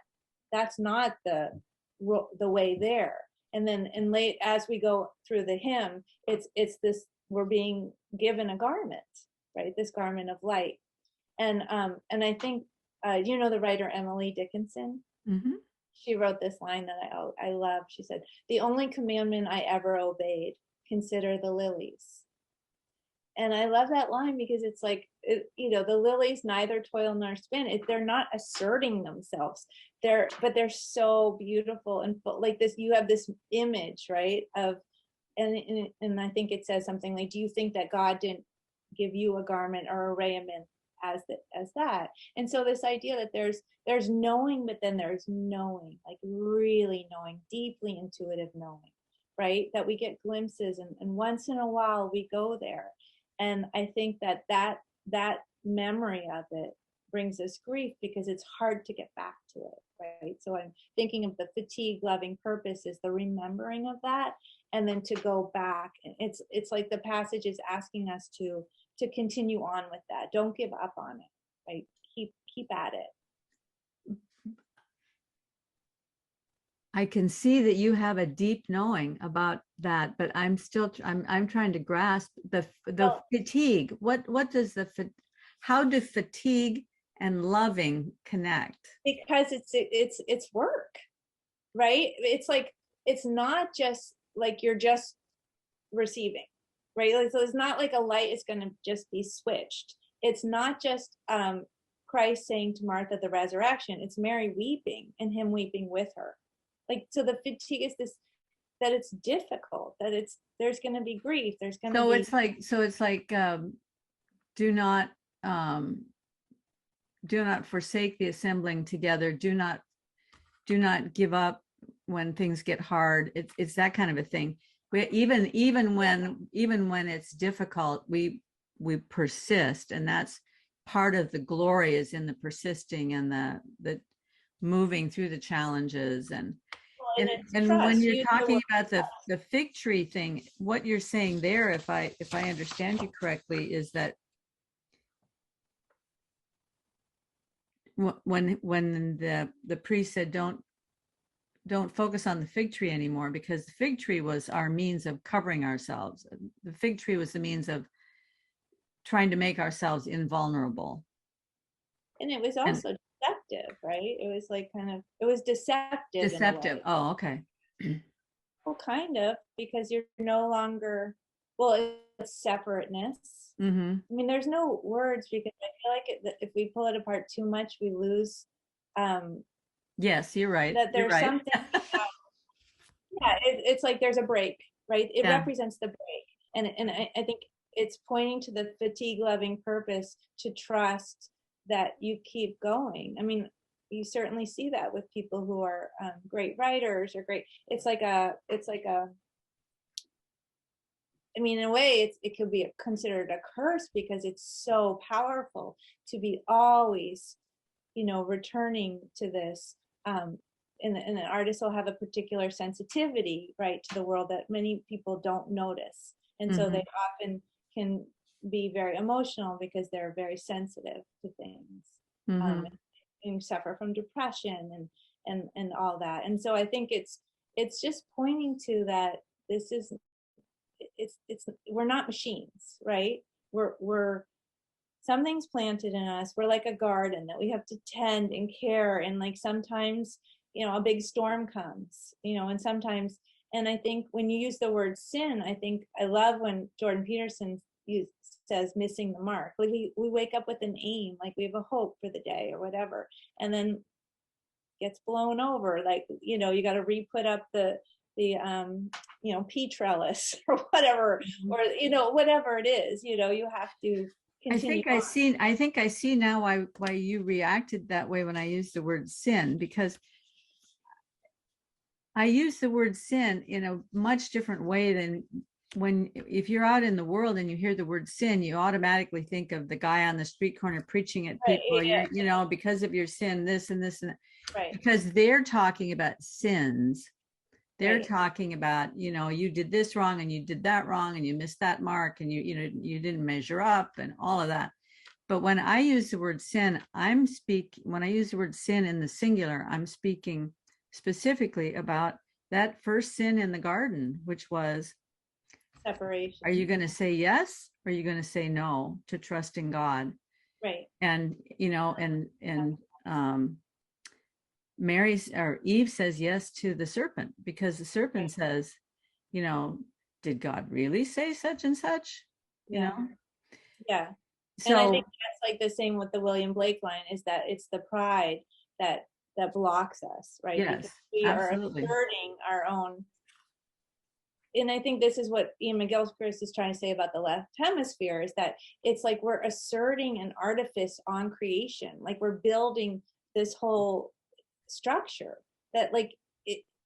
the way there. And then and late as we go through the hymn, it's this, we're being given a garment, right? This garment of light. And I think you know the writer Emily Dickinson. Mm-hmm. She wrote this line that I love. She said, "The only commandment I ever obeyed, consider the lilies." And I love that line because it's like, you know, the lilies neither toil nor spin. They're not asserting themselves. But they're so beautiful and like this. You have this image, right? Of, and I think it says something like, "Do you think that God didn't give you a garment or a raiment as that?" And so this idea that there's knowing, but then there's knowing, like really knowing, deeply intuitive knowing, right? That we get glimpses, and once in a while we go there. And I think that memory of it brings us grief because it's hard to get back to it, right? So I'm thinking of the fatigue loving purpose is the remembering of that, and then to go back. It's like the passage is asking us to continue on with that. Don't give up on it, right? Keep at it. I can see that you have a deep knowing about that, but I'm still I'm trying to grasp the fatigue. What does how do fatigue and loving connect? Because it's work, right? It's like, it's not just like you're just receiving, right? Like, so it's not like a light is going to just be switched. It's not just Christ saying to Martha the resurrection. It's Mary weeping and him weeping with her. Like, so the fatigue is this, that it's difficult, that there's going to be grief, there's going to be. It's like do not forsake the assembling together. Do not give up when things get hard. It's that kind of a thing. Even when it's difficult, we persist, and that's part of the glory is in the persisting and the moving through the challenges. And when you're talking about the fig tree thing, what you're saying there, if I understand you correctly, is that when the priest said don't focus on the fig tree anymore, because the fig tree was our means of covering ourselves. The fig tree was the means of trying to make ourselves invulnerable. And it was also deceptive, right? It was like it was deceptive. Deceptive. Oh, okay. Well, kind of, because you're no longer, well, it's separateness. Mm-hmm. I mean, there's no words, because I feel like if we pull it apart too much, we lose. Yes, you're right. That there's something. Yeah, it's like there's a break, right? It represents the break, and I think it's pointing to the fatigue loving purpose to trust that you keep going. I mean, you certainly see that with people who are great writers or great. It's like a. I mean, in a way, it could be considered a curse because it's so powerful to be always, returning to this. And an artist will have a particular sensitivity, right, to the world that many people don't notice, and so they often can be very emotional because they're very sensitive to things, and suffer from depression and all that. And so I think it's just pointing to that this is it's we're not machines, right? We're something's planted in us. We're like a garden that we have to tend and care, and like sometimes a big storm comes, and sometimes. And I think when you use the word sin, I love when Jordan Peterson says missing the mark. Like we wake up with an aim, like we have a hope for the day or whatever, and then gets blown over. Like, you got to re-put up the pea trellis or whatever, or, whatever it is, you have to continue. I think I see now why you reacted that way when I used the word sin, because I use the word sin in a much different way than if you're out in the world and you hear the word sin, you automatically think of the guy on the street corner preaching at people, right, because of your sin, this and this and that. Right. Because they're talking about sins. They're right. talking about, you did this wrong and you did that wrong and you missed that mark and you didn't measure up and all of that. But when I use the word sin, when I use the word sin in the singular, I'm speaking specifically about that first sin in the garden, which was separation. Are you going to say yes, or are you going to say no to trusting God? Right. And Eve says yes to the serpent, because the serpent right. says, did God really say such and such? Yeah. So, and I think that's like the same with the William Blake line, is that it's the pride that blocks us, right? Yes, because we absolutely. are asserting our own. And I think this is what Iain McGilchrist is trying to say about the left hemisphere, is that it's like we're asserting an artifice on creation, like we're building this whole structure that, like,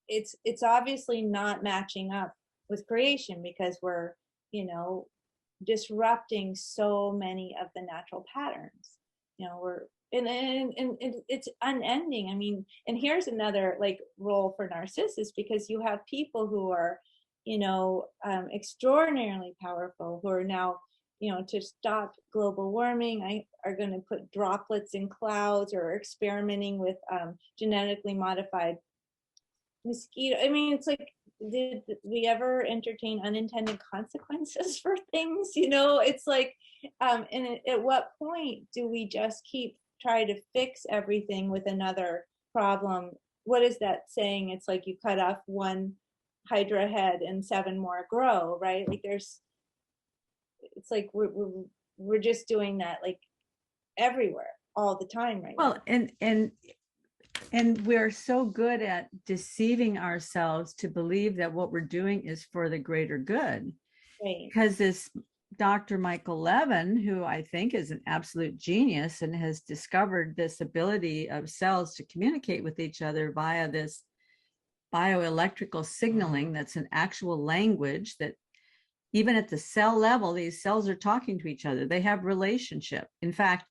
it's obviously not matching up with creation, because we're disrupting so many of the natural patterns. We're and it's unending. I mean, and here's another like role for Narcissus, because you have people who are extraordinarily powerful, who are now to stop global warming, are going to put droplets in clouds, or experimenting with genetically modified mosquito. I mean, it's like, did we ever entertain unintended consequences for things? It's like, and at what point do we just keep trying to fix everything with another problem? What is that saying? It's like you cut off one hydra head and 7 more grow, right? Like it's like we're just doing that like everywhere all the time right now. Well, and we're so good at deceiving ourselves to believe that what we're doing is for the greater good. Right. Because this Dr. Michael Levin, who I think is an absolute genius and has discovered this ability of cells to communicate with each other via this bioelectrical signaling, that's an actual language that even at the cell level, these cells are talking to each other. They have relationship. In fact,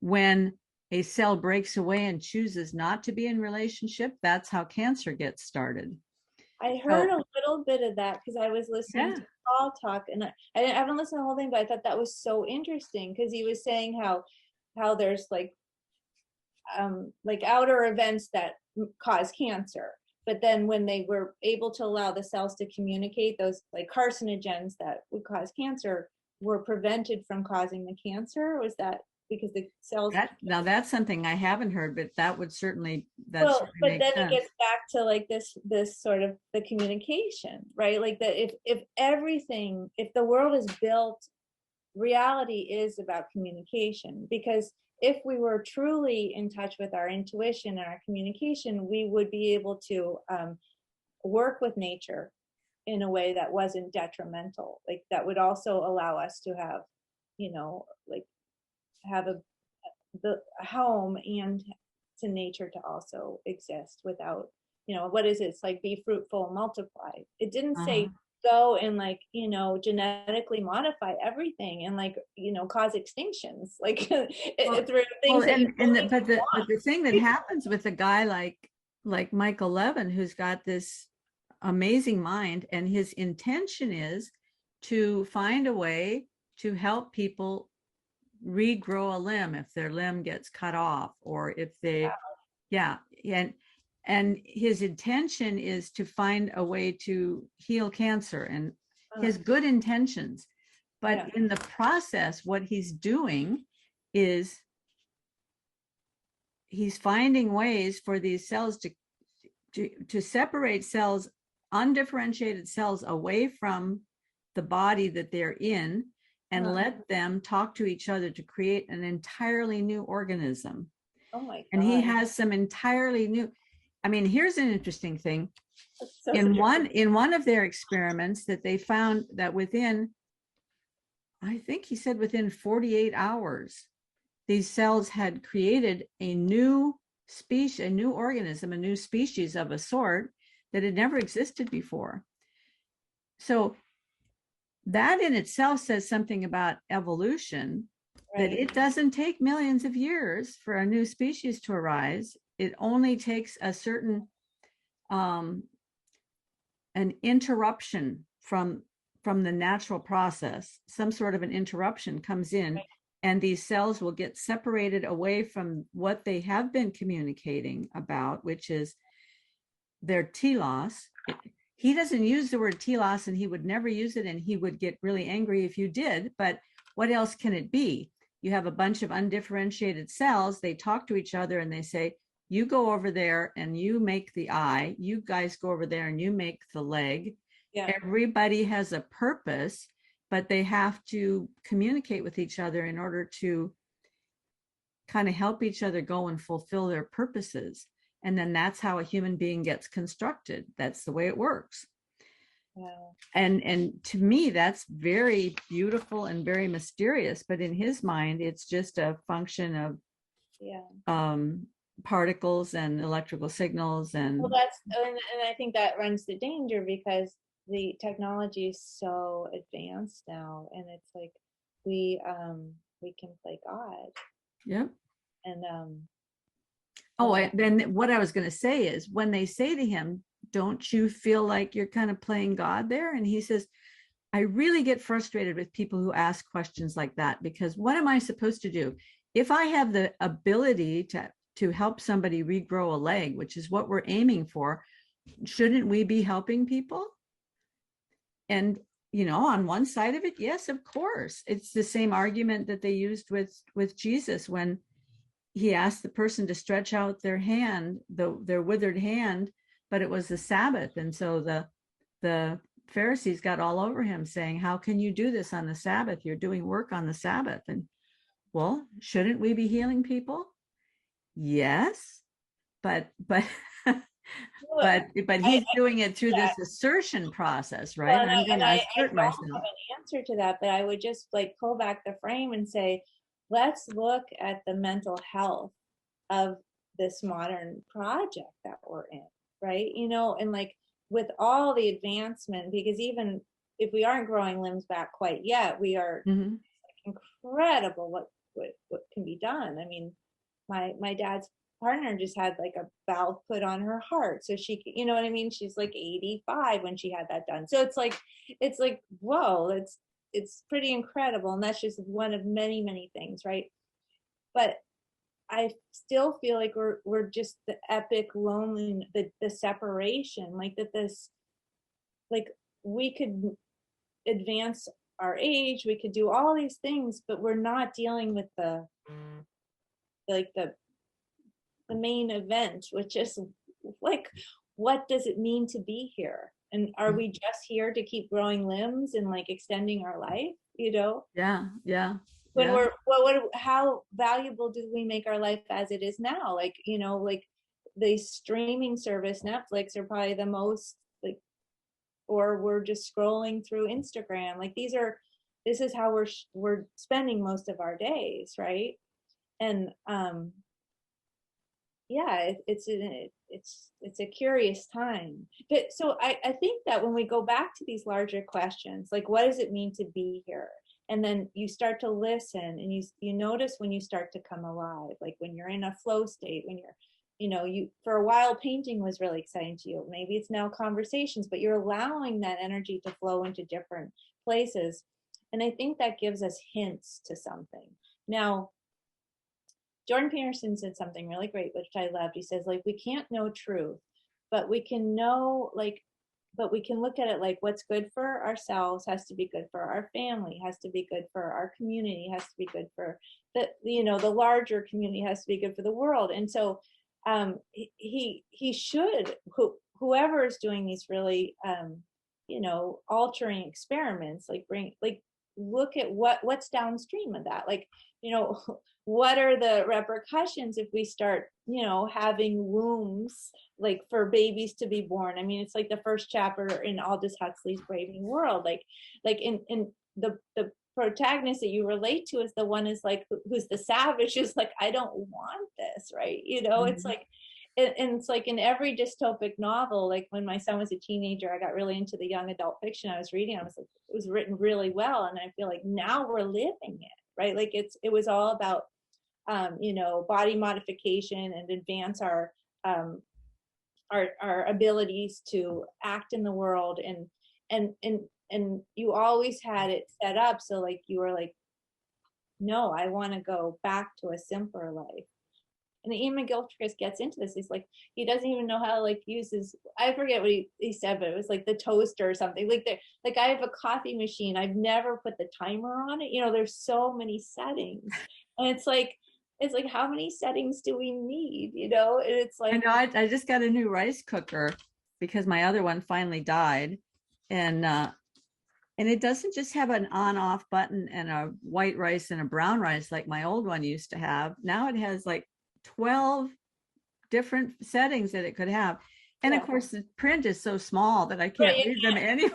when a cell breaks away and chooses not to be in relationship, that's how cancer gets started. I heard a little bit of that because I was listening to Paul talk, and I haven't listened to the whole thing, but I thought that was so interesting, because he was saying how there's like outer events that cause cancer, but then when they were able to allow the cells to communicate, those like carcinogens that would cause cancer were prevented from causing the cancer. Was that because the cells? Now that's something I haven't heard, but that would certainly but then sense. It gets back to like this sort of the communication, right? Like that if the world is built, reality is about communication, because if we were truly in touch with our intuition and our communication, we would be able to work with nature in a way that wasn't detrimental, like that would also allow us to have, like have a home and to nature to also exist without, what is it? It's like be fruitful, multiply. It didn't say go and like, genetically modify everything and like, cause extinctions, like through things but the thing that happens with a guy like Michael Levin, who's got this amazing mind, and his intention is to find a way to help people regrow a limb if their limb gets cut off, or if they and his intention is to find a way to heal cancer, and his good intentions, but in the process what he's doing is he's finding ways for these cells to separate cells, undifferentiated cells, away from the body that they're in, and let them talk to each other to create an entirely new organism. Oh my God. And he has some entirely new, I mean, here's an interesting thing. So in one of their experiments, that they found that within, I think he said within 48 hours, these cells had created a new species, a new organism, a new species of a sort that had never existed before. So that in itself says something about evolution, that it doesn't take millions of years for a new species to arise. It only takes a certain an interruption from the natural process. Some sort of an interruption comes in, and these cells will get separated away from what they have been communicating about, which is their telos. He doesn't use the word telos, and he would never use it, and he would get really angry if you did. But what else can it be? You have a bunch of undifferentiated cells. They talk to each other and they say, you go over there and you make the eye. You guys go over there and you make the leg. Yeah. Everybody has a purpose, but they have to communicate with each other in order to kind of help each other go and fulfill their purposes. And then that's how a human being gets constructed. That's the way it works. Wow. And to me, that's very beautiful and very mysterious. But in his mind, it's just a function of particles and electrical signals. And well, and I think that runs the danger, because the technology is so advanced now, and it's like we can play God. Yep. And then what I was going to say is, when they say to him, don't you feel like you're kind of playing God there? And he says, I really get frustrated with people who ask questions like that, because what am I supposed to do? If I have the ability to help somebody regrow a leg, which is what we're aiming for, shouldn't we be helping people? And, on one side of it, yes, of course. It's the same argument that they used with Jesus when he asked the person to stretch out their hand, their withered hand, but it was the Sabbath. And so the Pharisees got all over him saying, how can you do this on the Sabbath? You're doing work on the Sabbath. And well, shouldn't we be healing people? Yes, but he's doing it through this assertion process, right? Well, I'm going to assert myself. I don't have an answer to that, but I would just like pull back the frame and say, let's look at the mental health of this modern project that we're in, right? And like with all the advancement, because even if we aren't growing limbs back quite yet, we are incredible what can be done. I mean, my dad's partner just had like a valve put on her heart, so she, you know what I mean? She's like 85 when she had that done. So it's like, whoa, it's pretty incredible. And that's just one of many, many things, right? But I still feel like we're just the epic loneliness, the separation, like that this, like we could advance our age, we could do all these things, but we're not dealing with the main event, which is like, what does it mean to be here? And are we just here to keep growing limbs and like extending our life, Yeah. When how valuable do we make our life as it is now? Like, like the streaming service, Netflix, are probably the most like or we're just scrolling through Instagram. Like this is how we're spending most of our days, right? And yeah, it's a curious time. But so I think that when we go back to these larger questions, like what does it mean to be here? And then you start to listen, and you notice when you start to come alive, like when you're in a flow state, when you're, you for a while painting was really exciting to you. Maybe it's now conversations, but you're allowing that energy to flow into different places. And I think that gives us hints to something. Now, Jordan Peterson said something really great, which I loved. He says, like, we can't know truth, but we can know, like, but we can look at it like what's good for ourselves has to be good for our family, has to be good for our community, has to be good for the larger community, has to be good for the world. And so he should, whoever is doing these really altering experiments, look at what's downstream of that. Like, what are the repercussions if we start, having wombs, like for babies to be born? I mean, it's like the first chapter in Aldous Huxley's Brave New World. Like in the protagonist that you relate to is the one is like, who's the savage, is like, I don't want this, right? It's like, and it's like in every dystopic novel, like when my son was a teenager, I got really into the young adult fiction I was reading. I was like, it was written really well. And I feel like now we're living it, right? Like it was all about, body modification and advance our abilities to act in the world. And you always had it set up. So like, you were like, no, I want to go back to a simpler life. And Iain McGilchrist gets into this. He's like, he doesn't even know how to like use his, I forget what he said, but it was like the toaster or something. Like I have a coffee machine. I've never put the timer on it. There's so many settings. And it's like, how many settings do we need? And it's like, I know, I just got a new rice cooker because my other one finally died. And it doesn't just have an on-off button and a white rice and a brown rice like my old one used to have. Now it has like 12 different settings that it could have. And of course, the print is so small that I can't read them anyway.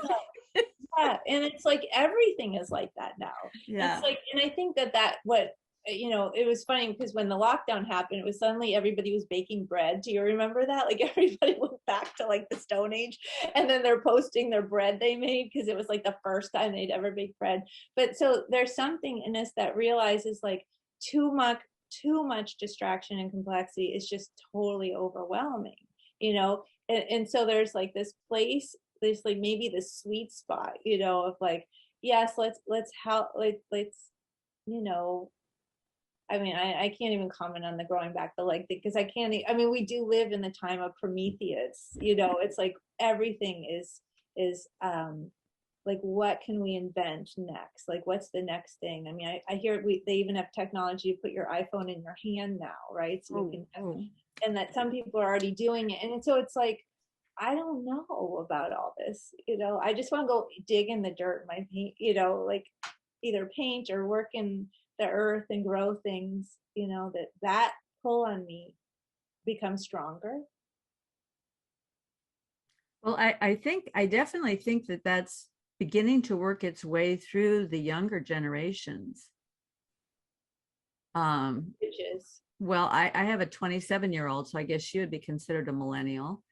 Yeah, and it's like everything is like that now. Yeah. It's like, and I think it was funny because when the lockdown happened, it was suddenly everybody was baking bread. Do you remember that? Like everybody went back to like the Stone Age, and then they're posting their bread they made because it was like the first time they'd ever baked bread. But so there's something in us that realizes like too much distraction and complexity is just totally overwhelming, and so there's like this place, there's like maybe the sweet spot, of like, yes, let's help, let's I mean, I can't even comment on the growing back the leg thing because I can't. I mean, we do live in the time of Prometheus. It's like everything is like, what can we invent next? Like, what's the next thing? I mean, I hear they even have technology to put your iPhone in your hand now, right? So you can, and that some people are already doing it, and so it's like, I don't know about all this. I just want to go dig in the dirt, my paint, like either paint or work in the earth and grow things, that pull on me becomes stronger. Well, I definitely think that that's beginning to work its way through the younger generations. Which is, well, I have a 27-year-old, so I guess she would be considered a millennial.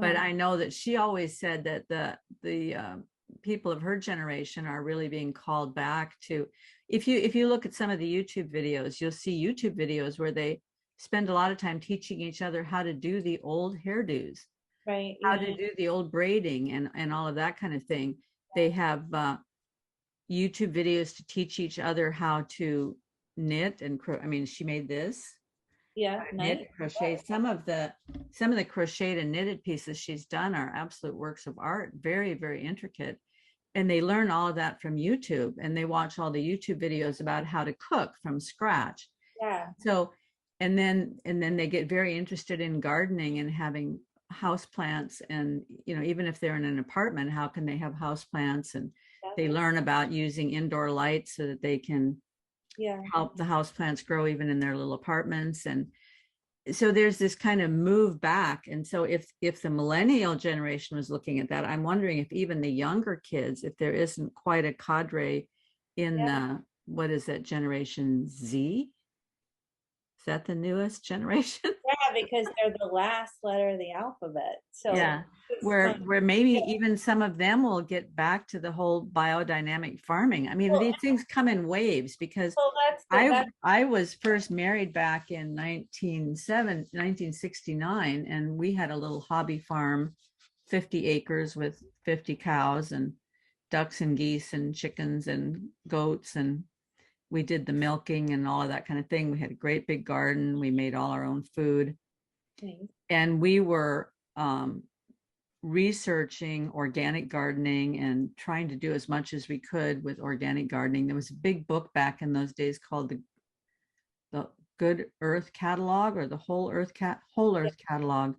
But I know that she always said that the people of her generation are really being called back to, if you look at some of the YouTube videos, you'll see YouTube videos where they spend a lot of time teaching each other how to do the old hairdos, right? How to do the old braiding and all of that kind of thing. They have YouTube videos to teach each other how to knit and I mean, she made this. Yeah, knit, crochet. Some of the crocheted and knitted pieces she's done are absolute works of art, very, very intricate. And they learn all of that from YouTube, and they watch all the YouTube videos about how to cook from scratch. Yeah. So, and then they get very interested in gardening and having house plants, and even if they're in an apartment, how can they have house plants? And they learn about using indoor lights so that they can help the house plants grow even in their little apartments. And so there's this kind of move back. And so if the millennial generation was looking at that, I'm wondering if even the younger kids, if there isn't quite a cadre in the, what is that, Generation Z? Is that the newest generation? Yeah, because they're the last letter of the alphabet. So Yeah, where maybe even some of them will get back to the whole biodynamic farming. I mean, well, these things come in waves because so I was first married back in 1969, and we had a little hobby farm, 50 acres with 50 cows and ducks and geese and chickens and goats, and we did the milking and all of that kind of thing. We had a great big garden. We made all our own food, and we were researching organic gardening and trying to do as much as we could with organic gardening. There was a big book back in those days called the Good Earth Catalog, or the Whole Earth Catalog,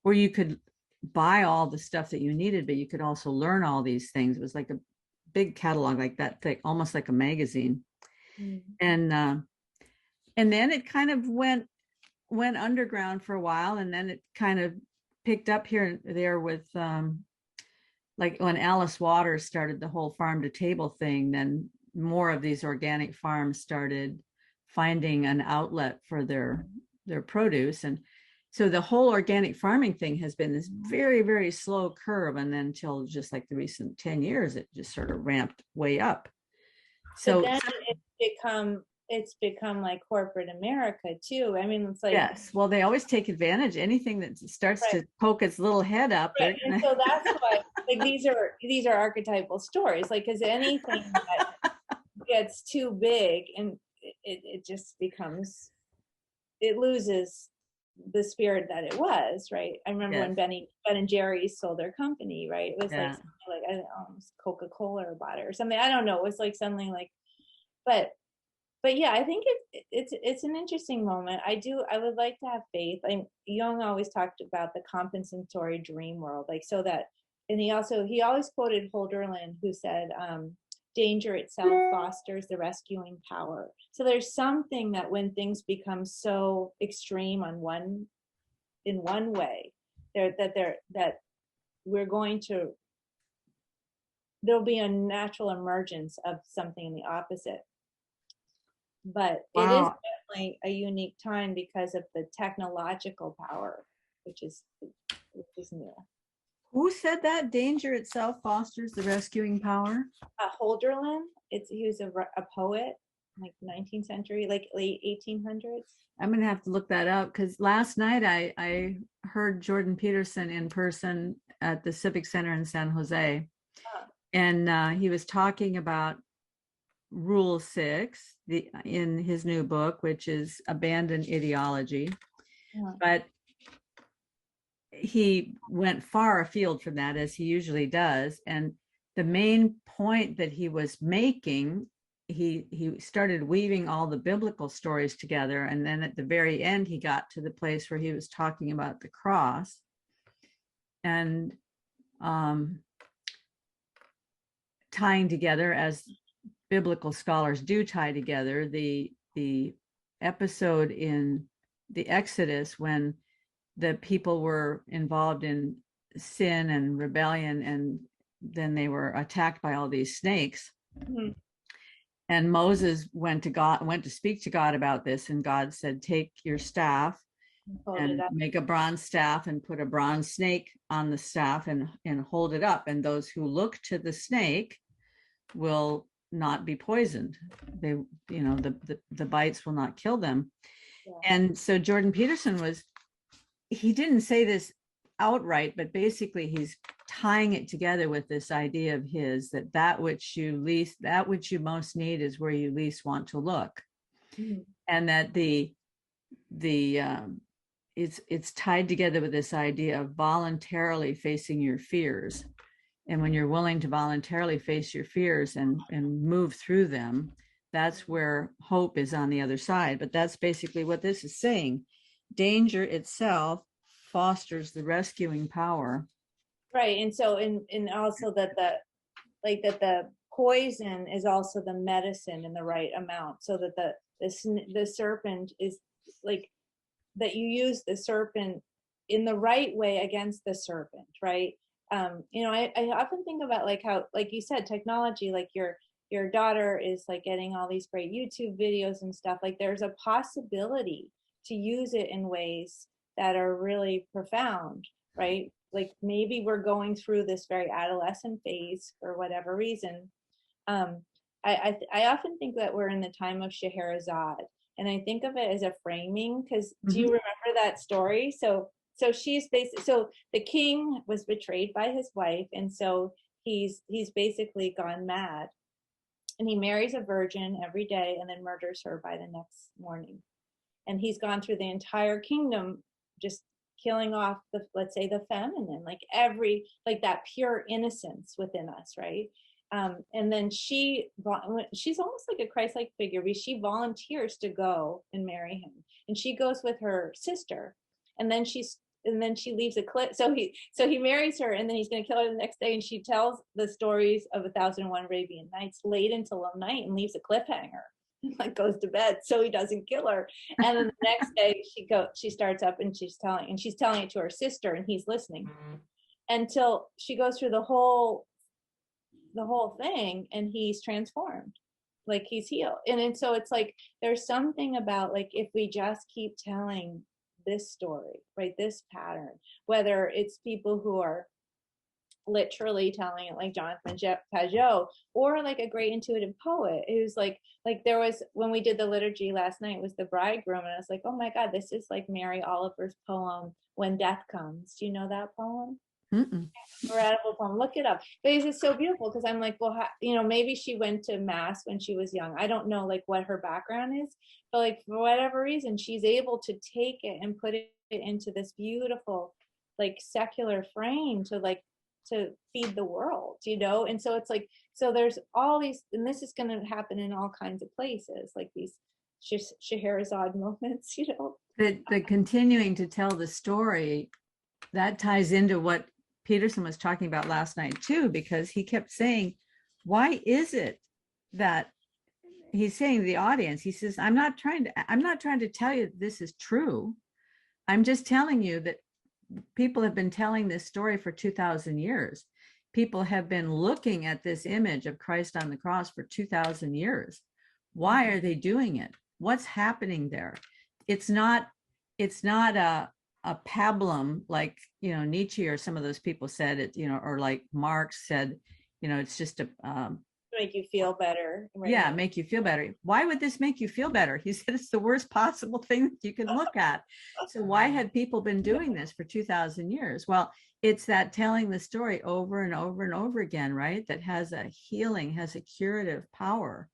where you could buy all the stuff that you needed, but you could also learn all these things. It was like a big catalog, like that thick, almost like a magazine. And then it kind of went underground for a while, and then it kind of picked up here and there with like when Alice Waters started the whole farm to table thing, then more of these organic farms started finding an outlet for their produce. And so the whole organic farming thing has been this very, very slow curve, and then until just like the recent 10 years it just sort of ramped way up. So but then it's become like corporate America too. I mean, it's like, yes, well, they always take advantage. Anything that starts to poke its little head up, right. And so that's why, like, these are archetypal stories, like, because anything that gets too big and it just becomes, it loses the spirit that it was, right? I remember when Ben and Jerry's sold their company, right? It was like I don't know, Coca-Cola bought it or something. I don't know. It was like something like, but yeah, I think it's an interesting moment. I would like to have faith. Jung always talked about the compensatory dream world, like, so that, and he always quoted Holderlin, who said, danger itself fosters the rescuing power. So there's something that when things become so extreme in one way, that there'll be a natural emergence of something in the opposite. But it is definitely a unique time because of the technological power, which is new. Who said that? Danger itself fosters the rescuing power? Holderlin. He was a poet, like 19th century, like late 1800s. I'm gonna have to look that up, because last night I heard Jordan Peterson in person at the Civic Center in San Jose, and he was talking about Rule 6 in his new book, which is Abandon Ideology. But he went far afield from that, as he usually does. And the main point that he was making, he started weaving all the biblical stories together. And then at the very end, he got to the place where he was talking about the cross. And tying together, as biblical scholars do tie together, the episode in the Exodus when the people were involved in sin and rebellion, and then they were attacked by all these snakes. And Moses went to speak to God about this, and God said, take your staff and make a bronze staff and put a bronze snake on the staff and hold it up, and those who look to the snake will not be poisoned. They, the bites will not kill them. And so Jordan Peterson he didn't say this outright, but basically he's tying it together with this idea of his, that which you most need is where you least want to look. And that it's tied together with this idea of voluntarily facing your fears. And when you're willing to voluntarily face your fears and move through them, that's where hope is on the other side. But that's basically what this is saying. Danger itself fosters the rescuing power. Right. And so, and also that the poison is also the medicine in the right amount, so that the serpent is like, that you use the serpent in the right way against the serpent, right? I often think about like how, like you said, technology, like your daughter is like getting all these great YouTube videos and stuff. Like there's a possibility to use it in ways that are really profound, right? Like maybe we're going through this very adolescent phase for whatever reason. I often think that we're in the time of Scheherazade, and I think of it as a framing, because do you remember that story? So she's basically, so the king was betrayed by his wife, and so he's basically gone mad, and he marries a virgin every day and then murders her by the next morning. And he's gone through the entire kingdom just killing off the, let's say, the feminine, like that pure innocence within us, right? And then she's almost like a Christ-like figure, because she volunteers to go and marry him, and she goes with her sister, and then she leaves a clip. So he marries her, and then he's going to kill her the next day, and she tells the stories of 1001 Arabian Nights late until the night and leaves a cliffhanger, like goes to bed so he doesn't kill her. And then the next day she starts up and she's telling it to her sister, and he's listening until she goes through the whole thing, and he's transformed, like he's healed. And so it's like there's something about, like, if we just keep telling this story, right, this pattern, whether it's people who are literally telling it like Jonathan Pajot, or like a great intuitive poet who's like there was, when we did the liturgy last night, was the bridegroom, and I was like, oh my God, this is like Mary Oliver's poem When Death Comes. Do you know that poem? Incredible poem. Look it up. But it's just so beautiful, because I'm like, well, maybe she went to mass when she was young. I don't know like what her background is, but like for whatever reason, she's able to take it and put it into this beautiful like secular frame to feed the world, and so it's like, so there's all these, and this is going to happen in all kinds of places, like these Scheherazade moments, the continuing to tell the story, that ties into what Peterson was talking about last night too, because he kept saying, why is it that he's saying to the audience, he says, I'm not trying to tell you this is true. I'm just telling you that people have been telling this story for 2,000 years. People have been looking at this image of Christ on the cross for 2,000 years. Why are they doing it? What's happening there? It's not a pablum like, Nietzsche or some of those people said it, or like Marx said, it's just a make you feel better. Right? Yeah, make you feel better. Why would this make you feel better? He said it's the worst possible thing that you can look at. So why had people been doing this for 2,000 years? Well, it's that telling the story over and over and over again, right? That has a healing, has a curative power.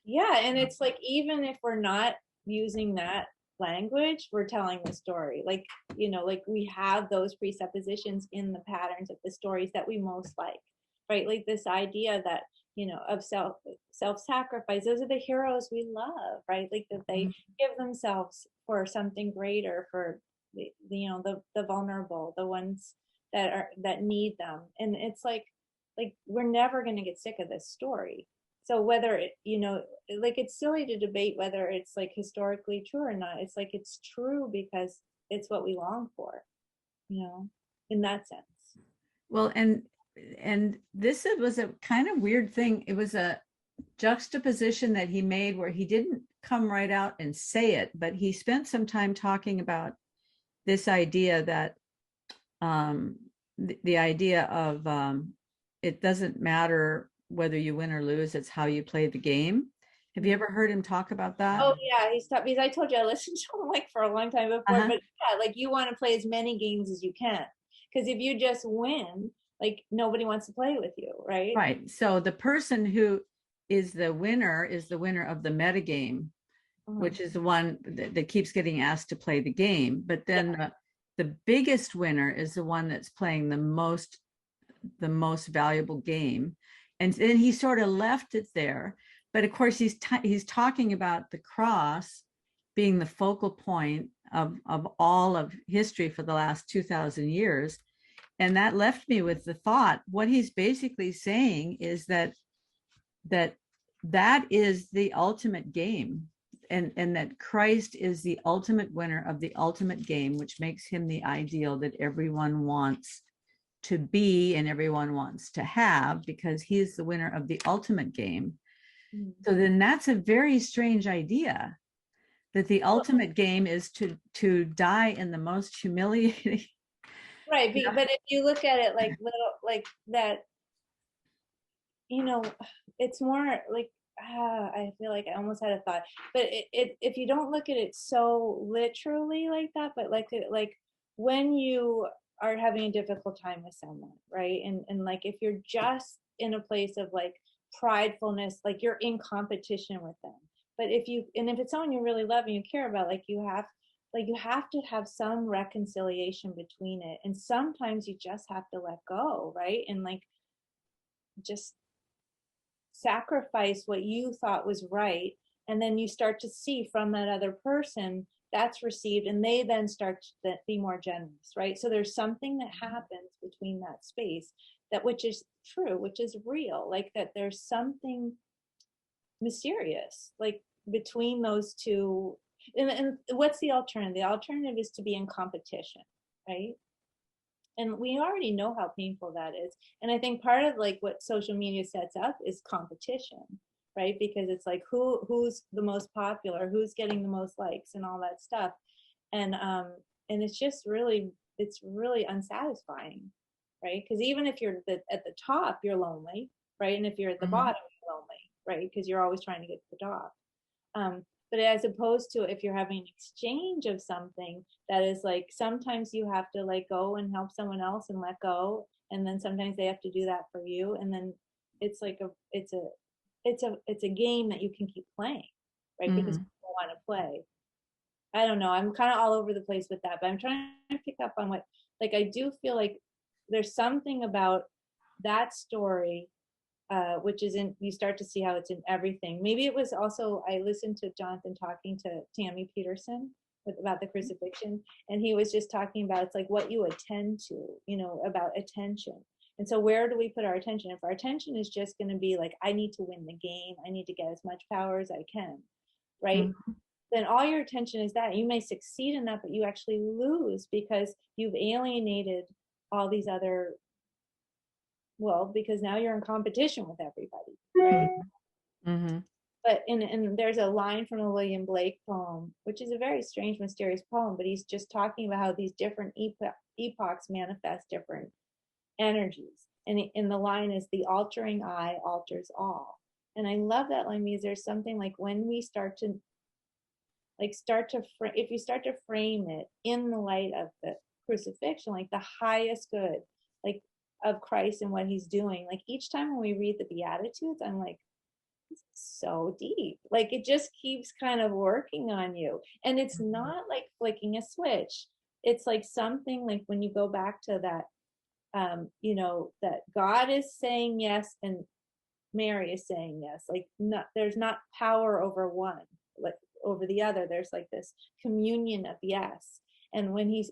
Yeah, and it's like, even if we're not using that language, we're telling the story, like like we have those presuppositions in the patterns of the stories that we most like, right? Like this idea that of self-sacrifice, those are the heroes we love, right? Like that they give themselves for something greater, for the vulnerable, the ones that need them. And it's like we're never going to get sick of this story. So whether it, like, it's silly to debate whether it's like historically true or not. It's like, it's true because it's what we long for, in that sense. Well, and this was a kind of weird thing. It was a juxtaposition that he made where he didn't come right out and say it, but he spent some time talking about this idea that the idea of it doesn't matter whether you win or lose, it's how you play the game. Have you ever heard him talk about that? Oh yeah, he stopped, because I told you I listened to him like for a long time before, but yeah, like you want to play as many games as you can, because if you just win, like nobody wants to play with you, right? Right. So the person who is the winner of the metagame, which is the one that keeps getting asked to play the game. But then the biggest winner is the one that's playing the most valuable game. And then he sort of left it there. But of course, he's talking about the cross being the focal point of all of history for the last 2,000 years. And that left me with the thought, what he's basically saying is that is the ultimate game. and that Christ is the ultimate winner of the ultimate game, which makes him the ideal that everyone wants to be and everyone wants to have, because he is the winner of the ultimate game. So then that's a very strange idea, that the ultimate game is to die in the most humiliating. Right, Yeah. but if you look at it like little, like that, it's more like, I feel like I almost had a thought, but if you don't look at it so literally like that, but like when you are having a difficult time with someone, right? And like if you're just in a place of like pridefulness, like you're in competition with them. But if it's someone you really love and you care about, you have to have some reconciliation between it. And sometimes you just have to let go, right? And like just sacrifice what you thought was right, and then you start to see from that other person that's received, and they then start to be more generous, right? So there's something that happens between that space, that which is true, which is real, like that there's something mysterious like between those two. And what's the alternative? The alternative is to be in competition, right? And we already know how painful that is. And I think part of like what social media sets up is competition, right? Because it's like who's the most popular, who's getting the most likes and all that stuff. And it's just really, it's really unsatisfying, right? Because even if you're at the top, you're lonely, right? And if you're at the bottom, you're lonely, right? Because you're always trying to get to the top. But as opposed to if you're having an exchange of something that is like, sometimes you have to like go and help someone else and let go, and then sometimes they have to do that for you, and then it's like it's a game that you can keep playing, right? Because people want to play. I don't know, I'm kind of all over the place with that, but I'm trying to pick up on what, like, I do feel like there's something about that story, which is in, you start to see how it's in everything. Maybe it was also, I listened to Jonathan talking to Tammy Peterson about the crucifixion, and he was just talking about, it's like what you attend to, about attention. And so where do we put our attention? If our attention is just going to be like, I need to win the game, I need to get as much power as I can, right? Then all your attention is that. You may succeed in that, but you actually lose because you've alienated all these other, well, because now you're in competition with everybody, right? But and there's a line from a William Blake poem, which is a very strange, mysterious poem, but he's just talking about how these different epochs manifest different energies. And the line is, the altering eye alters all. And I love that line, because there's something like when we start to if you start to frame it in the light of the crucifixion, like the highest good, like of Christ and what he's doing, like each time when we read the Beatitudes, I'm like, this is so deep. Like it just keeps kind of working on you. And it's not like flicking a switch. It's like something like when you go back to that, that God is saying yes and Mary is saying yes. Like there's not power over one, like over the other. There's like this communion of yes. And when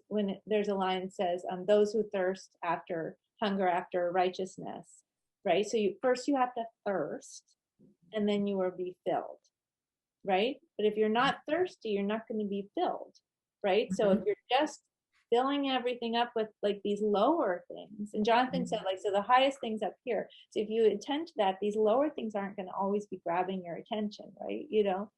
there's a line that says, those who thirst hunger after righteousness, right? So first you have to thirst, and then you will be filled, right? But if you're not thirsty, you're not going to be filled, right? So if you're just filling everything up with like these lower things, and Jonathan said, like, so the highest things up here. So if you attend to that, these lower things aren't going to always be grabbing your attention, right?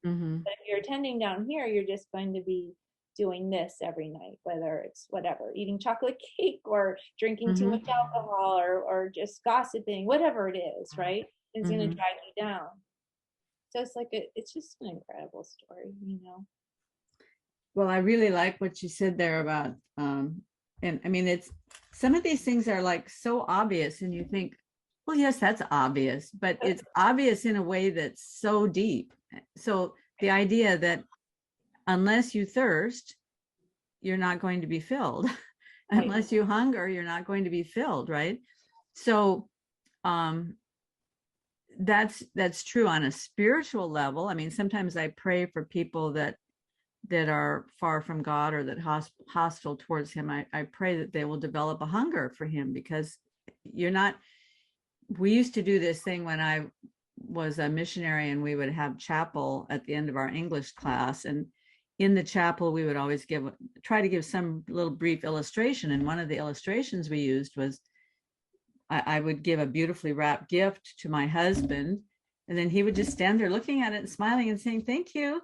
But if you're attending down here, you're just going to be doing this every night, whether it's whatever, eating chocolate cake or drinking too much alcohol or just gossiping, whatever it is, right? It's going to drag you down. So it's like it's just an incredible story, Well, I really like what you said there about and I mean, it's some of these things are like so obvious, and you think, well, yes, that's obvious, but it's obvious in a way that's so deep. So the idea that unless you thirst, you're not going to be filled. Unless you hunger, you're not going to be filled, right? So that's true on a spiritual level. I mean, sometimes I pray for people that are far from God or that hostile towards him. I pray that they will develop a hunger for him, because we used to do this thing when I was a missionary, and we would have chapel at the end of our English class. And in the chapel, we would always try to give some little brief illustration. And one of the illustrations we used was I would give a beautifully wrapped gift to my husband, and then he would just stand there looking at it and smiling and saying, "Thank you,"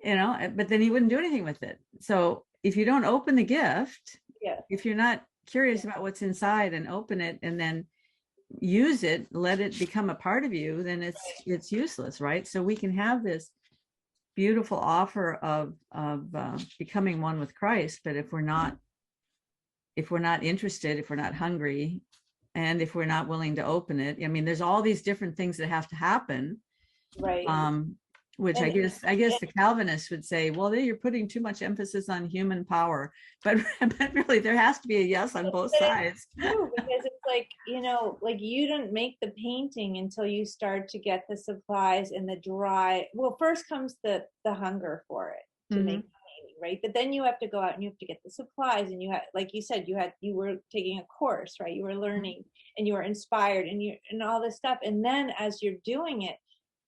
but then he wouldn't do anything with it. So if you don't open the gift, if you're not curious about what's inside and open it and then use it, let it become a part of you, then it's useless, right? So we can have this beautiful offer of becoming one with Christ, but if we're not interested, if we're not hungry, and if we're not willing to open it, I mean, there's all these different things that have to happen, Right. Which I guess the Calvinists would say, well, you're putting too much emphasis on human power, but really there has to be a yes on both sides. It's true, because it's like, like you don't make the painting until you start to get the supplies and the dry. Well, first comes the hunger for it to make the painting, right? But then you have to go out and you have to get the supplies, and you had, like you said, you were taking a course, right? You were learning and you were inspired and all this stuff. And then as you're doing it,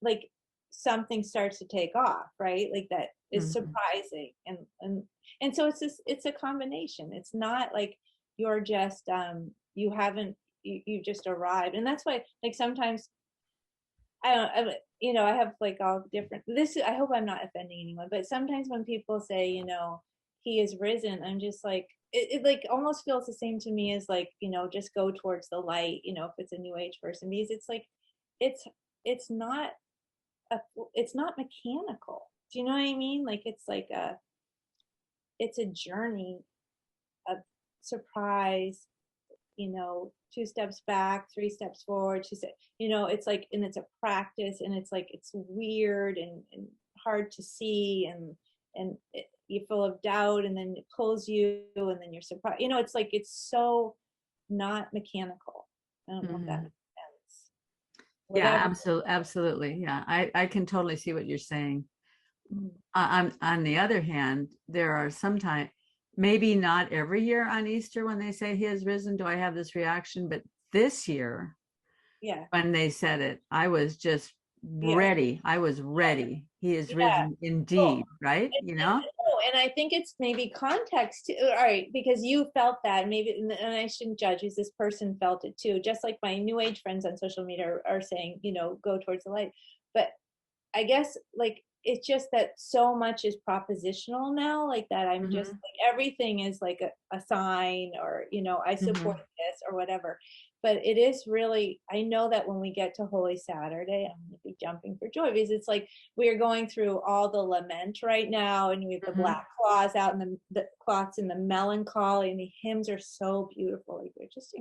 like something starts to take off, right? Like that is surprising. And so it's a combination. It's not like you're just you just arrived. And that's why, like, sometimes I have like all different, I hope I'm not offending anyone, but sometimes when people say, he is risen, I'm just like, it like almost feels the same to me as like, just go towards the light, if it's a new age person, because it's like, it's not mechanical. Do you know what I mean? Like it's a journey of surprise, 2 steps back, 3 steps forward, it's like, and it's a practice, and it's like, it's weird and hard to see, and you're full of doubt, and then it pulls you, and then you're surprised. It's like, it's so not mechanical. I don't know if that makes sense. Yeah, absolutely. Yeah, I can totally see what you're saying. On the other hand, there are sometimes, maybe not every year on Easter when they say he has risen, do I have this reaction, but this year, when they said it, I was just ready. I was ready. He is risen indeed, right? And I think it's maybe context, all right, because you felt that, maybe, and I shouldn't judge, because this person felt it too, just like my new age friends on social media are saying, go towards the light. But I guess, like, it's just that so much is propositional now, like that I'm just like, everything is like a sign, or I support this or whatever. But it is really, I know that when we get to Holy Saturday, I'm going to be jumping for joy, because it's like we are going through all the lament right now, and we have the black cloths out, and the cloths, and the melancholy, and the hymns are so beautiful. Like, they're just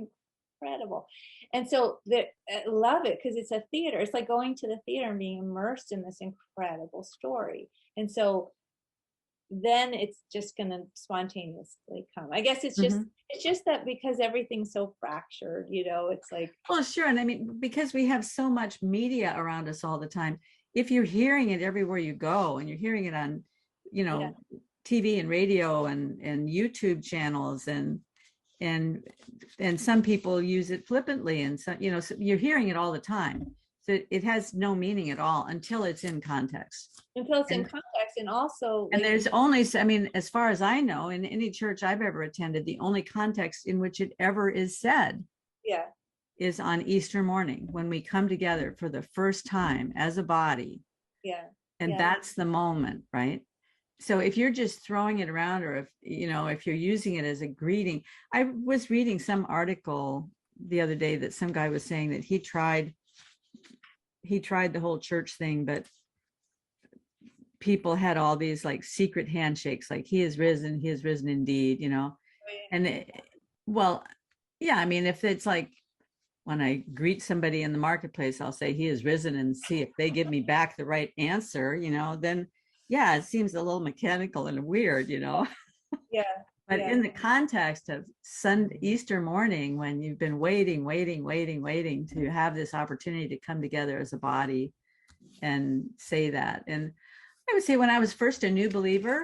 incredible. And so I love it, because it's a theater. It's like going to the theater and being immersed in this incredible story. And so then it's just going to spontaneously come. I guess it's just that, because everything's so fractured, it's like, well, sure. And I mean, because we have so much media around us all the time, if you're hearing it everywhere you go, and you're hearing it on TV and radio and YouTube channels, and some people use it flippantly, and so so you're hearing it all the time. So it has no meaning at all until it's in context. In context, and also, and there's only, I mean, as far as I know, in any church I've ever attended, the only context in which it ever is said is on Easter morning, when we come together for the first time as a body. And that's the moment, right? So if you're just throwing it around, or if you're using it as a greeting, I was reading some article the other day that some guy was saying that he tried the whole church thing, but people had all these like secret handshakes, like he is risen indeed, and well, yeah, I mean, if it's like when I greet somebody in the marketplace, I'll say he is risen, and see if they give me back the right answer, then yeah, it seems a little mechanical and weird, But in the context of Easter morning, when you've been waiting to have this opportunity to come together as a body and say that. And I would say when I was first a new believer,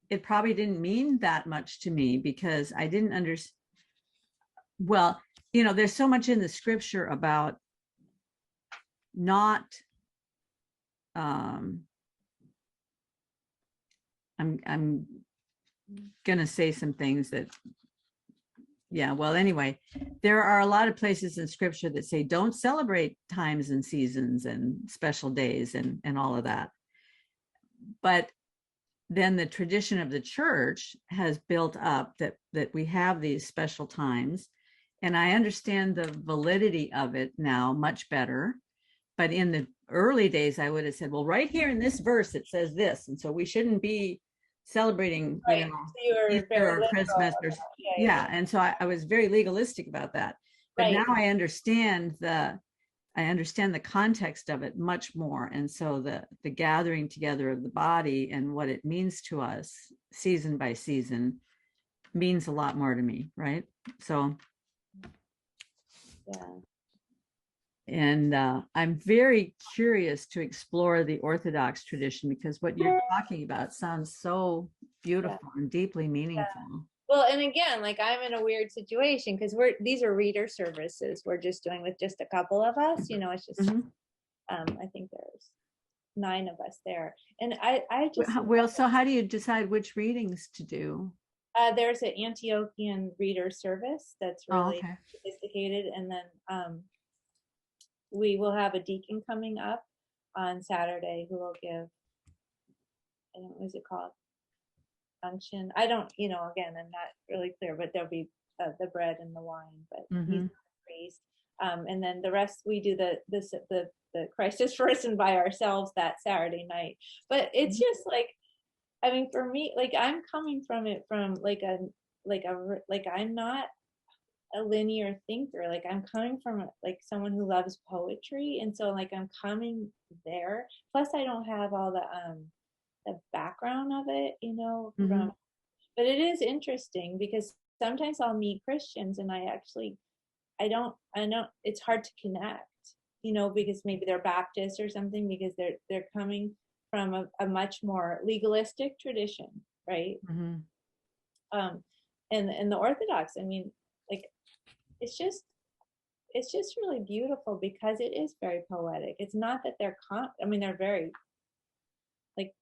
it probably didn't mean that much to me, because I didn't understand. Well, there's so much in the scripture about not I'm gonna say some things that, yeah, well, anyway, there are a lot of places in scripture that say don't celebrate times and seasons and special days and all of that. But then the tradition of the church has built up that we have these special times. And I understand the validity of it now much better. But in the early days, I would have said, well, right here in this verse, it says this. And so we shouldn't be celebrating, Right. So you were Easter very or literal Christmas or, about that. yeah. And so I was very legalistic about that. But Right. now I understand the context of it much more. And so the gathering together of the body and what it means to us season by season means a lot more to me, right? So Yeah. and I'm very curious to explore the Orthodox tradition, because what you're talking about sounds so beautiful and deeply meaningful. Well, and again, like I'm in a weird situation because these are reader services we're just doing with just a couple of us. It's just I think there's 9 of us there, and I just Well, so how do you decide which readings to do? there's an Antiochian reader service that's really okay. sophisticated, and then we will have a deacon coming up on Saturday who will give, I don't know, what is it called? Unction. I don't, again, I'm not really clear, but there'll be the bread and the wine, but he's not a priest. And then the rest, we do the Christ is risen by ourselves that Saturday night. But it's just like, I mean, for me, like I'm coming from it from like I'm not a linear thinker. Like I'm coming from like someone who loves poetry, and so like I'm coming there. Plus, I don't have all the background of it, from. But it is interesting because sometimes I'll meet Christians, and I know it's hard to connect, because maybe they're Baptist or something, because they're coming from a much more legalistic tradition, right? And the Orthodox, I mean, like it's just really beautiful because it is very poetic. It's not that I mean, they're very like,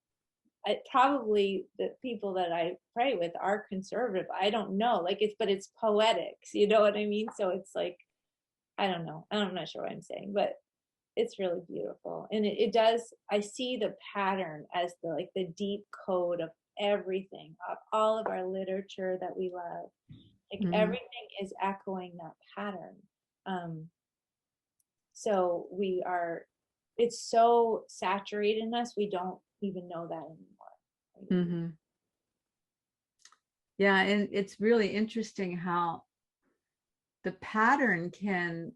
probably the people that I pray with are conservative. I don't know, like but it's poetics, you know what I mean? So it's like, I don't know. I'm not sure what I'm saying, but it's really beautiful. And it does, I see the pattern as the deep code of everything, of all of our literature that we love. Like everything is echoing that pattern. So it's so saturated in us, we don't even know that anymore. Yeah, and it's really interesting how the pattern can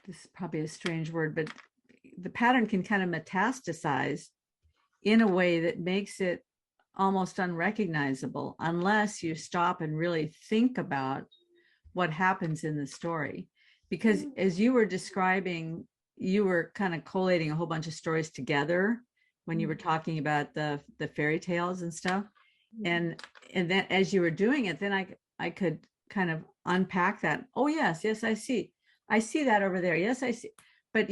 this is probably a strange word, but the pattern can kind of metastasize in a way that makes it almost unrecognizable unless you stop and really think about what happens in the story. Because as you were describing, you were kind of collating a whole bunch of stories together when you were talking about the fairy tales and stuff. And then as you were doing it, then I could kind of unpack that. Oh, yes, I see that over there. Yes, I see. But,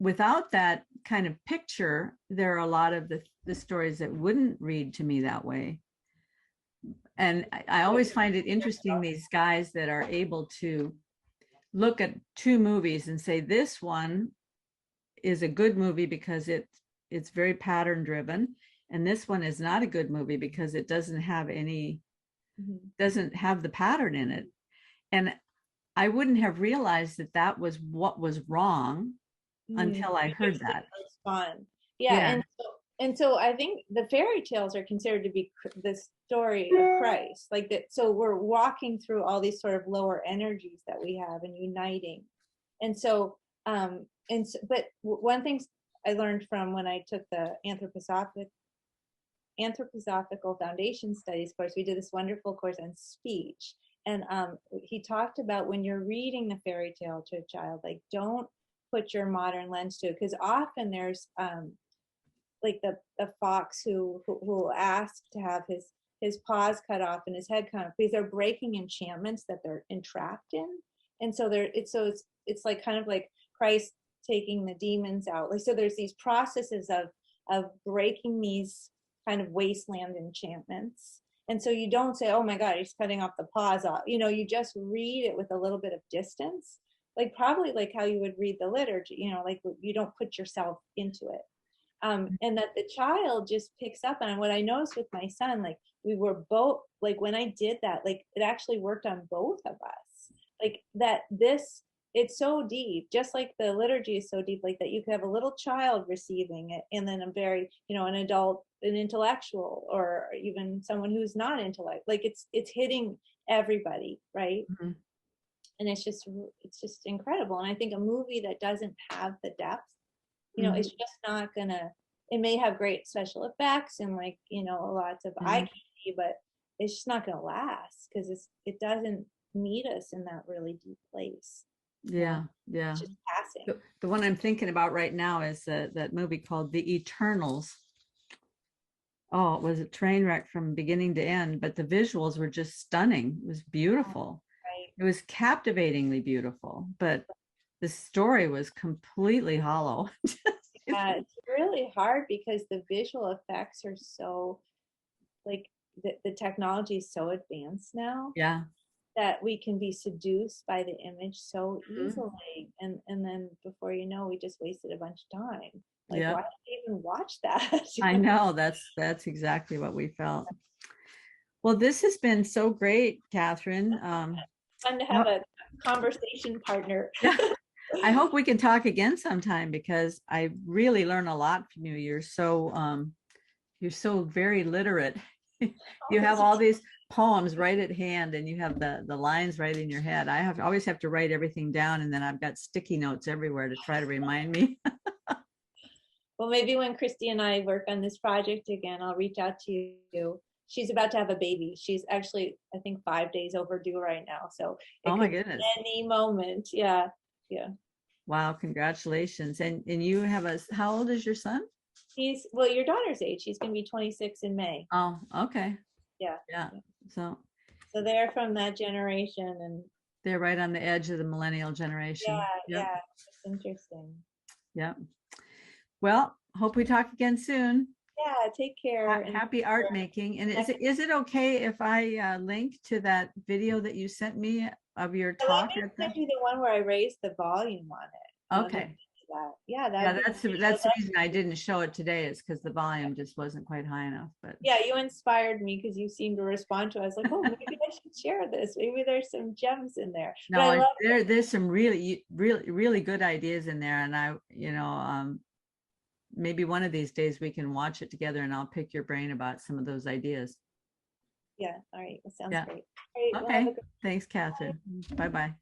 without that kind of picture, there are a lot of the stories that wouldn't read to me that way. And I always find it interesting, these guys that are able to look at 2 movies and say, this one is a good movie because it's very pattern driven. And this one is not a good movie because it doesn't have doesn't have the pattern in it. And I wouldn't have realized that was what was wrong until I heard that. It's fun. Yeah. And so I think the fairy tales are considered to be the story of Christ, like that. So we're walking through all these sort of lower energies that we have and uniting. And so, but one thing I learned from when I took the anthroposophical foundation studies course, we did this wonderful course on speech. And he talked about when you're reading the fairy tale to a child, like don't put your modern lens to it, because often there's like the fox who asked to have his paws cut off and his head cut off because they're breaking enchantments that they're entrapped in. And so it's like kind of like Christ taking the demons out. Like, so there's these processes of breaking these kind of wasteland enchantments. And so you don't say, oh my God, he's cutting off the paws off. You just read it with a little bit of distance, like probably like how you would read the liturgy, like you don't put yourself into it. And that the child just picks up on what I noticed with my son, like we were both, like when I did that, like it actually worked on both of us. Like that it's so deep, just like the liturgy is so deep, like that you could have a little child receiving it and then a very, an adult, an intellectual, or even someone who's not intellect, like it's hitting everybody, right? Mhm. And it's just incredible. And I think a movie that doesn't have the depth, it's just not gonna, it may have great special effects and like, lots of eye candy, but it's just not gonna last because it doesn't meet us in that really deep place. Yeah. It's just passing. The one I'm thinking about right now is that movie called The Eternals. Oh, it was a train wreck from beginning to end, but the visuals were just stunning. It was beautiful. Right. It was captivatingly beautiful, but the story was completely hollow. Yeah, it's really hard because the visual effects are so, like, the technology is so advanced now. Yeah. That we can be seduced by the image so easily, and then before you know, we just wasted a bunch of time. Like, why did we even watch that? I know, that's exactly what we felt. Well, this has been so great, Kathryn. Fun to have a conversation partner. I hope we can talk again sometime because I really learn a lot from you. You're so very literate. You have all these poems right at hand and you have the lines right in your head. I always have to write everything down, and then I've got sticky notes everywhere to try to remind me. Well, maybe when Christy and I work on this project again, I'll reach out to you. She's about to have a baby. She's actually, I think, 5 days overdue right now. So oh my goodness, any moment. Yeah. Wow, congratulations. And you have how old is your son? He's, well, your daughter's age. He's going to be 26 in May. Oh, okay. Yeah. So they're from that generation, and they're right on the edge of the millennial generation. Yeah, it's interesting. Yeah. Well, hope we talk again soon. Yeah, take care. Happy art making. And is it okay if I link to that video that you sent me of your talk? Let me send you the one where I raised the volume on it. Okay. That's the reason I didn't show it today, is because the volume just wasn't quite high enough. But yeah, you inspired me because you seemed to respond to it. I was like, oh, maybe I should share this. Maybe there's some gems in there. No, there's some really good ideas in there, and maybe one of these days we can watch it together and I'll pick your brain about some of those ideas. Yeah. All right. That sounds great. All right, okay. Thanks, Kathryn. Bye-bye.